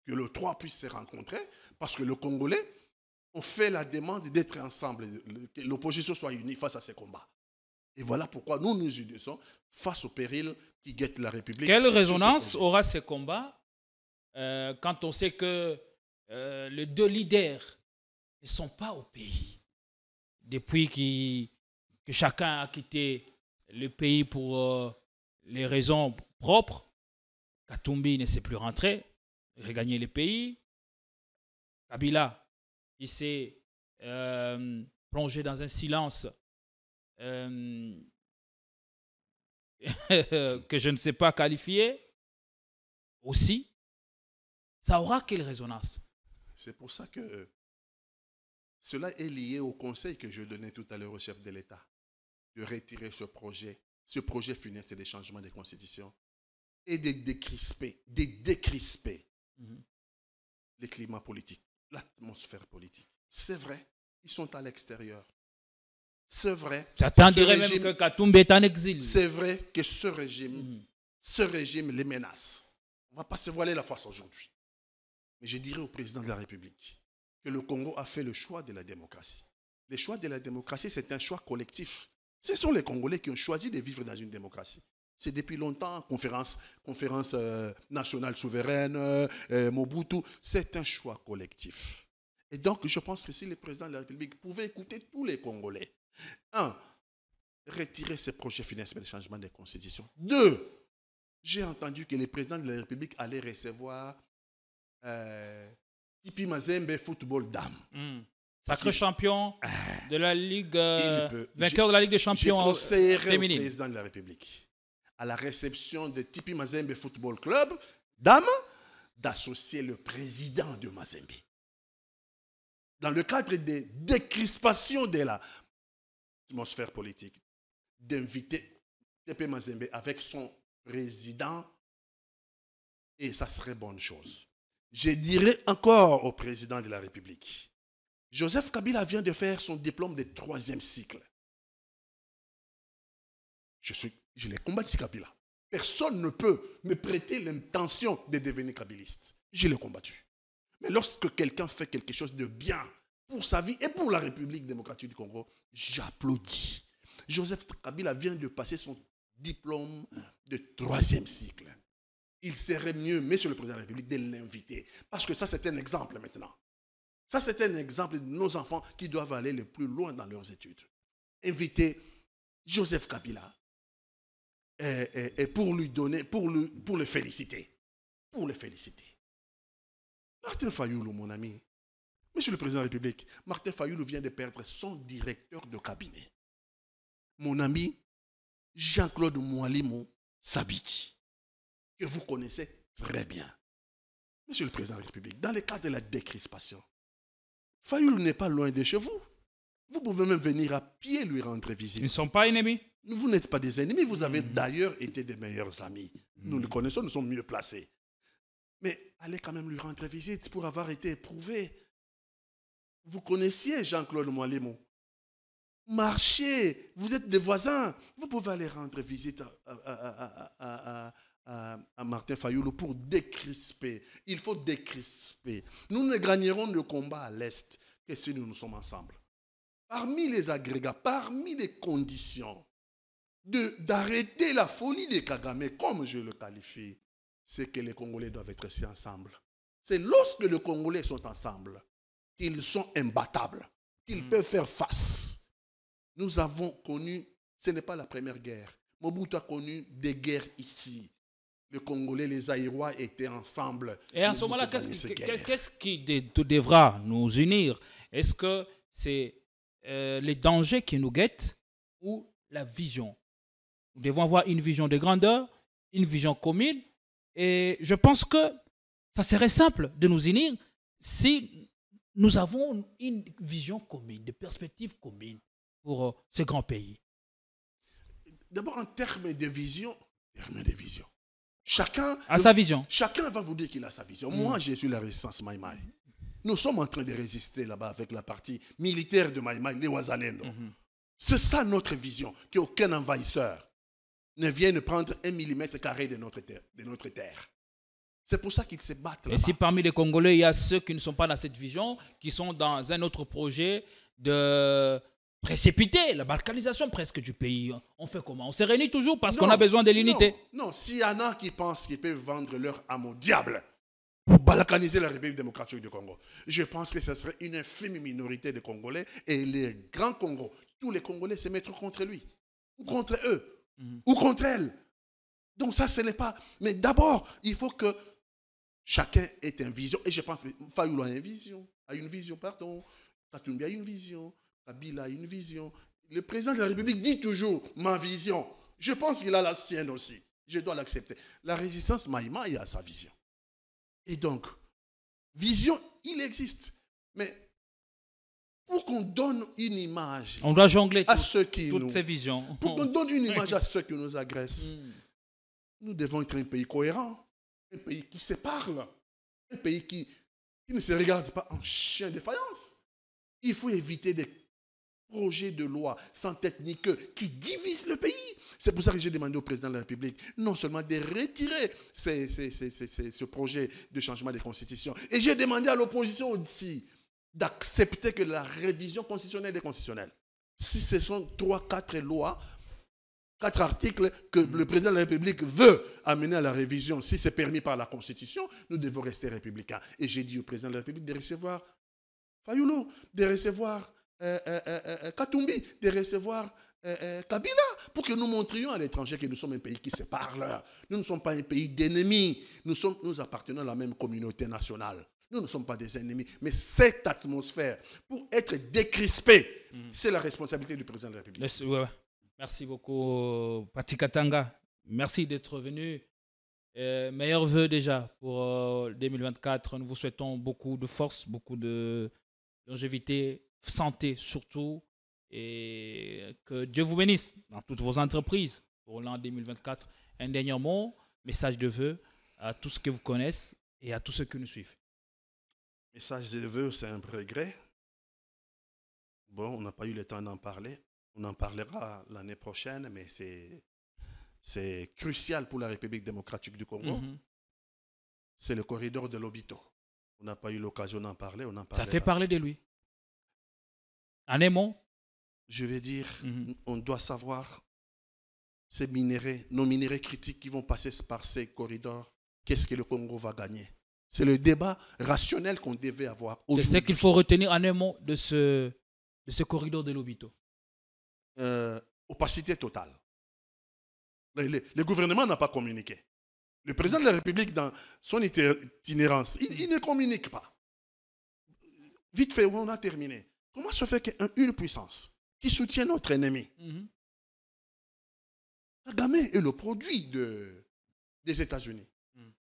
que le 3 puisse se rencontrer, parce que le Congolais, on fait la demande d'être ensemble, que l'opposition soit unie face à ces combats. Et voilà pourquoi nous nous unissons face au péril qui guette la République. Quelle résonance aura ces combats quand on sait que les 2 leaders ne sont pas au pays depuis que chacun a quitté le pays pour les raisons propres? Katumbi ne s'est plus rentré, regagner le pays. Kabila, il s'est plongé dans un silence que je ne sais pas qualifier aussi. Ça aura quelle résonance? C'est pour ça que cela est lié au conseil que je donnais tout à l'heure au chef de l'État, de retirer ce projet funeste des changements de constitution et de décrisper les climats politiques, l'atmosphère politique. C'est vrai, ils sont à l'extérieur. C'est vrai. J'attends même que Katumbi est en exil. C'est vrai que ce régime les menace. On ne va pas se voiler la face aujourd'hui. Mais je dirais au président de la République que le Congo a fait le choix de la démocratie. Le choix de la démocratie, c'est un choix collectif. Ce sont les Congolais qui ont choisi de vivre dans une démocratie. C'est depuis longtemps, conférence nationale souveraine, Mobutu, c'est un choix collectif. Et donc, je pense que si le président de la République pouvait écouter tous les Congolais, 1, retirer ces projets financiers de changement de constitution. 2, j'ai entendu que le président de la République allait recevoir Tipi Mazembe Football Dame. Sacré champion de la Ligue, vainqueur de la Ligue des champions féminine. Je conseillerais au président de la République, à la réception de Tipi Mazembe Football Club, Dame, d'associer le président de Mazembe. Dans le cadre des décrispations de l'atmosphère politique, d'inviter Tipi Mazembe avec son président, et ça serait bonne chose. Je dirais encore au président de la République, Joseph Kabila vient de faire son diplôme de 3e cycle. Je l'ai combattu, Kabila. Personne ne peut me prêter l'intention de devenir kabiliste. Je l'ai combattu. Mais lorsque quelqu'un fait quelque chose de bien pour sa vie et pour la République démocratique du Congo, j'applaudis. Joseph Kabila vient de passer son diplôme de 3e cycle. Il serait mieux, monsieur le président de la République, de l'inviter. Parce que ça, c'est un exemple maintenant. Ça, c'est un exemple de nos enfants qui doivent aller le plus loin dans leurs études. Inviter Joseph Kabila et pour lui donner, pour le féliciter. Pour le féliciter. Martin Fayoulou, mon ami, monsieur le président de la République, Martin Fayoulou vient de perdre son directeur de cabinet. Mon ami, Jean-Claude Moualimou Sabiti, que vous connaissez très bien. Monsieur le président de la République, dans le cadre de la décrispation, Fayoulou n'est pas loin de chez vous. Vous pouvez même venir à pied lui rendre visite. Ils ne sont pas ennemis. Vous n'êtes pas des ennemis, vous avez d'ailleurs été des meilleurs amis. Nous le connaissons, nous sommes mieux placés. Mais allez quand même lui rendre visite pour avoir été éprouvé. Vous connaissiez Jean-Claude Moualimou. Marchez, vous êtes des voisins. Vous pouvez aller rendre visite à Martin Fayoulou pour décrisper. Il faut décrisper. Nous ne gagnerons le combat à l'Est que si nous sommes ensemble. Parmi les agrégats, parmi les conditions d'arrêter la folie des Kagame, comme je le qualifie, c'est que les Congolais doivent être aussi ensemble. C'est lorsque les Congolais sont ensemble qu'ils sont imbattables, qu'ils peuvent faire face. Nous avons connu, ce n'est pas la première guerre. Mobutu a connu des guerres ici. Les Congolais, les Zaïrois étaient ensemble. Et en ce moment-là, qu'est-ce qui devra nous unir? Est-ce que c'est les dangers qui nous guettent ou la vision? Nous devons avoir une vision de grandeur, une vision commune. Et je pense que ça serait simple de nous unir si nous avons une vision commune, des perspectives communes pour ce grand pays. D'abord, en termes de vision, chacun a sa vision. Chacun va vous dire qu'il a sa vision. Moi, je suis la résistance Maïmaï. Nous sommes en train de résister là-bas avec la partie militaire de Maïmaï, les Wazalendo. C'est ça notre vision, qu'aucun envahisseur ne vienne prendre 1 mm² de notre terre. C'est pour ça qu'ils se battent là-bas. Et si parmi les Congolais, il y a ceux qui ne sont pas dans cette vision, qui sont dans un autre projet de précipiter la balkanisation presque du pays, on fait comment? On se réunit toujours parce qu'on a besoin de l'unité. Non, s'il y en a qui pensent qu'ils peuvent vendre leur âme au diable pour balkaniser la République démocratique du Congo, je pense que ce serait une infime minorité de Congolais et les grands Congos, tous les Congolais se mettront contre lui, ou contre eux, ou contre elle. Donc ça, ce n'est pas... Mais d'abord, il faut que chacun ait une vision. Et je pense que Fayulu a une vision, pardon. Katumbi a une vision. Kabila a une vision. Le président de la République dit toujours ma vision. Je pense qu'il a la sienne aussi. Je dois l'accepter. La résistance Maïma, il a sa vision. Et donc, vision, il existe. Mais pour qu'on donne une image on doit jongler à ceux qui toutes ces visions. Pour qu'on donne une image à ceux qui nous agressent, nous devons être un pays cohérent, un pays qui se parle, un pays qui ne se regarde pas en chien de faïence. Il faut éviter des projets de loi sans tête ni queue qui divisent le pays. C'est pour ça que j'ai demandé au président de la République non seulement de retirer ce projet de changement de constitution, et j'ai demandé à l'opposition aussi d'accepter que la révision constitutionnelle est constitutionnelle. Si ce sont 3-4 lois, 4 articles que le président de la République veut amener à la révision, si c'est permis par la Constitution, nous devons rester républicains. Et j'ai dit au président de la République de recevoir Fayulu, de recevoir Katumbi, de recevoir Kabila, pour que nous montrions à l'étranger que nous sommes un pays qui se parle. Nous ne sommes pas un pays d'ennemis. Nous appartenons à la même communauté nationale. Nous ne sommes pas des ennemis. Mais cette atmosphère, pour être décrispée, c'est la responsabilité du président de la République. Merci beaucoup, Pati Katanga. Merci d'être venu. Meilleurs vœux déjà pour 2024. Nous vous souhaitons beaucoup de force, beaucoup de longévité, santé surtout. Et que Dieu vous bénisse dans toutes vos entreprises pour l'an 2024. Un dernier mot, message de vœux à tous ceux qui vous connaissent et à tous ceux qui nous suivent. Message de vœux, c'est un regret. Bon, on n'a pas eu le temps d'en parler. On en parlera l'année prochaine, mais c'est crucial pour la République démocratique du Congo. C'est le corridor de Lobito. On n'a pas eu l'occasion d'en parler. Ça fait parler de lui. En un mot, je vais dire, on doit savoir ces minéraux, nos minéraux critiques qui vont passer par ces corridors, qu'est-ce que le Congo va gagner? C'est le débat rationnel qu'on devait avoir aujourd'hui. C'est ce qu'il faut retenir en un mot de ce corridor de Lobito. Opacité totale. Le gouvernement n'a pas communiqué. Le président de la République, dans son itinérance, il ne communique pas. Vite fait, on a terminé. Comment se fait qu'une puissance qui soutient notre ennemi, Kagame est le produit des États-Unis.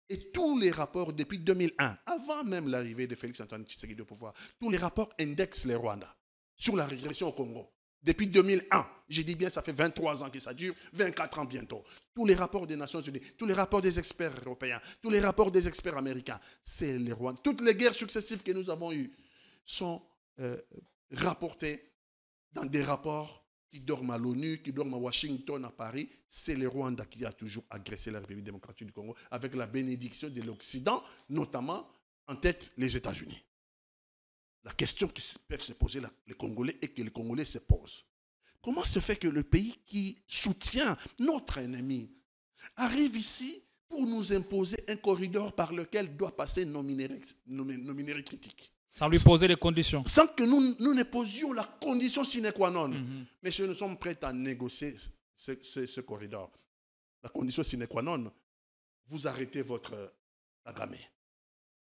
Et tous les rapports depuis 2001, avant même l'arrivée de Félix Antoine Tshisekedi au pouvoir, tous les rapports indexent les Rwandais sur la régression au Congo. Depuis 2001, j'ai dit bien, ça fait 23 ans que ça dure, 24 ans bientôt. Tous les rapports des Nations Unies, tous les rapports des experts européens, tous les rapports des experts américains, c'est les Rwandais. Toutes les guerres successives que nous avons eues sont rapportées dans des rapports qui dorment à l'ONU, qui dorment à Washington, à Paris. C'est le Rwanda qui a toujours agressé la République démocratique du Congo avec la bénédiction de l'Occident, notamment en tête les États-Unis. La question que peuvent se poser les Congolais et que les Congolais se posent. Comment se fait que le pays qui soutient notre ennemi arrive ici pour nous imposer un corridor par lequel doit passer nos minéraux critiques? Sans lui poser les conditions. Sans que nous ne posions la condition sine qua non. Mais nous sommes prêts à négocier ce corridor. La condition sine qua non, vous arrêtez votre Kagame.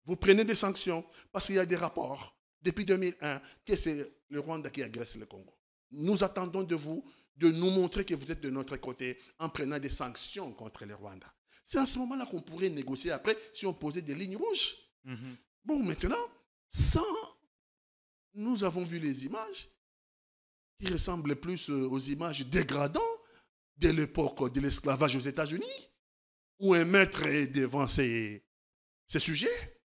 Vous prenez des sanctions parce qu'il y a des rapports depuis 2001 que c'est le Rwanda qui agresse le Congo. Nous attendons de vous de nous montrer que vous êtes de notre côté en prenant des sanctions contre le Rwanda. C'est à ce moment-là qu'on pourrait négocier après si on posait des lignes rouges. Bon, maintenant, nous avons vu les images qui ressemblent plus aux images dégradantes de l'époque de l'esclavage aux États-Unis, où un maître est devant ses sujets.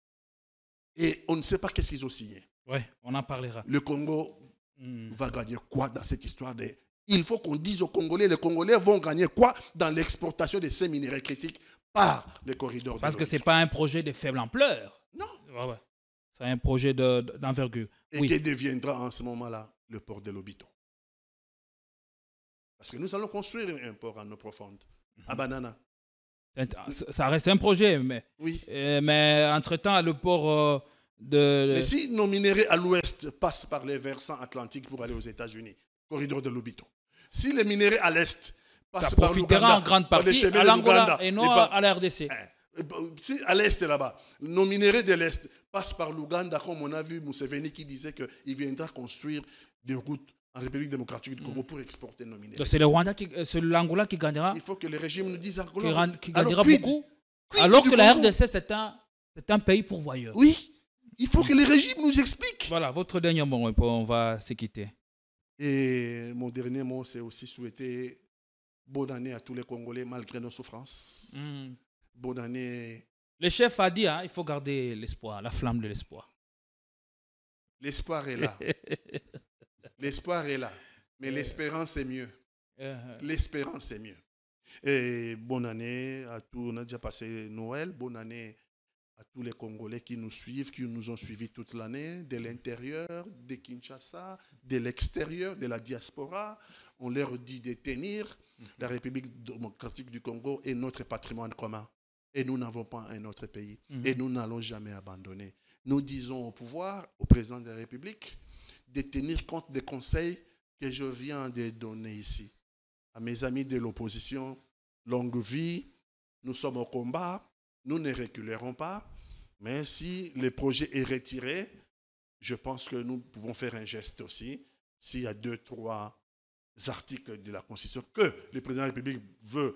Et on ne sait pas qu'est-ce qu'ils ont signé. Oui, on en parlera. Le Congo va gagner quoi dans cette histoire de... Il faut qu'on dise aux Congolais, les Congolais vont gagner quoi dans l'exportation de ces minéraux critiques par les corridors. Parce que ce n'est pas un projet de faible ampleur. Non. Ouais. C'est un projet d'envergure. Et qui deviendra en ce moment-là le port de Lobito. Parce que nous allons construire un port en eau profonde, à Banana. Ça reste un projet, mais, oui. Mais entre-temps, le port Mais si nos minéraux à l'ouest passent par les versants atlantiques pour aller aux États-Unis, corridor de Lobito. Si les minéraux à l'est passent par l'Ouganda, en grande partie à l'Angola et non à la RDC. Si à l'est là-bas, nos minéraux de l'est passent par l'Ouganda, comme on a vu Museveni qui disait qu'il viendra construire des routes en République démocratique du Congo pour exporter nos minéraux. C'est l'Angola qui gagnera. Il faut que le régime nous dise qui gagnera beaucoup. Alors que la RDC, c'est un pays pourvoyeur. Oui, il faut que le régime nous explique. Voilà, votre dernier mot, on va se quitter. Et mon dernier mot, c'est aussi souhaiter bonne année à tous les Congolais malgré nos souffrances. Bonne année. Le chef a dit, il faut garder l'espoir, la flamme de l'espoir. L'espoir est là. L'espoir est là. Mais l'espérance est mieux. L'espérance est mieux. Et bonne année à tous. On a déjà passé Noël. Bonne année à tous les Congolais qui nous suivent, qui nous ont suivis toute l'année, de l'intérieur, de Kinshasa, de l'extérieur, de la diaspora. On leur dit de tenir. La République démocratique du Congo est notre patrimoine commun. Et nous n'avons pas un autre pays. Et nous n'allons jamais abandonner. Nous disons au pouvoir, au président de la République, de tenir compte des conseils que je viens de donner ici. À mes amis de l'opposition, longue vie, nous sommes au combat, nous ne reculerons pas, mais si le projet est retiré, je pense que nous pouvons faire un geste aussi. S'il y a 2-3 articles de la Constitution que le président de la République veut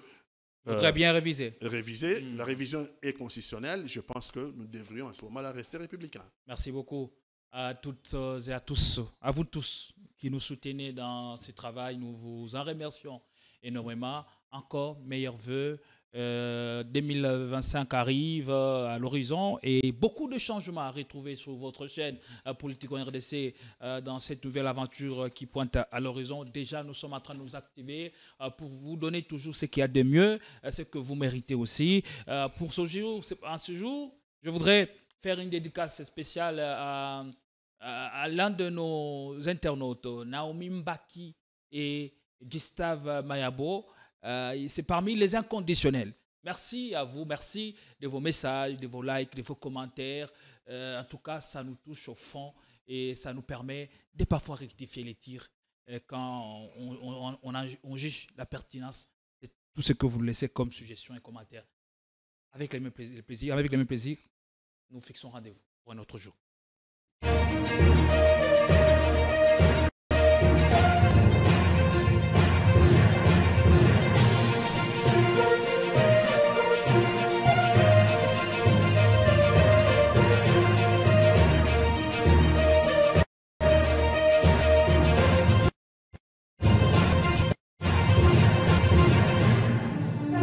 bien réviser. La révision est constitutionnelle. Je pense que nous devrions à ce moment-là rester républicains. Merci beaucoup à toutes et à tous, à vous tous qui nous soutenez dans ce travail. Nous vous en remercions énormément. Encore meilleurs vœux. 2025 arrive à l'horizon et beaucoup de changements à retrouver sur votre chaîne Politico RDC dans cette nouvelle aventure qui pointe à l'horizon. Déjà, nous sommes en train de nous activer pour vous donner toujours ce qu'il y a de mieux, ce que vous méritez aussi. Pour ce jour, je voudrais faire une dédicace spéciale à l'un de nos internautes, Naomi Mbaki et Gustave Mayabo. C'est parmi les inconditionnels. Merci à vous, merci de vos messages, de vos likes, de vos commentaires. En tout cas, ça nous touche au fond et ça nous permet de parfois rectifier les tirs quand on juge la pertinence de tout ce que vous laissez comme suggestions et commentaires. Avec le même plaisir, nous fixons rendez-vous pour un autre jour.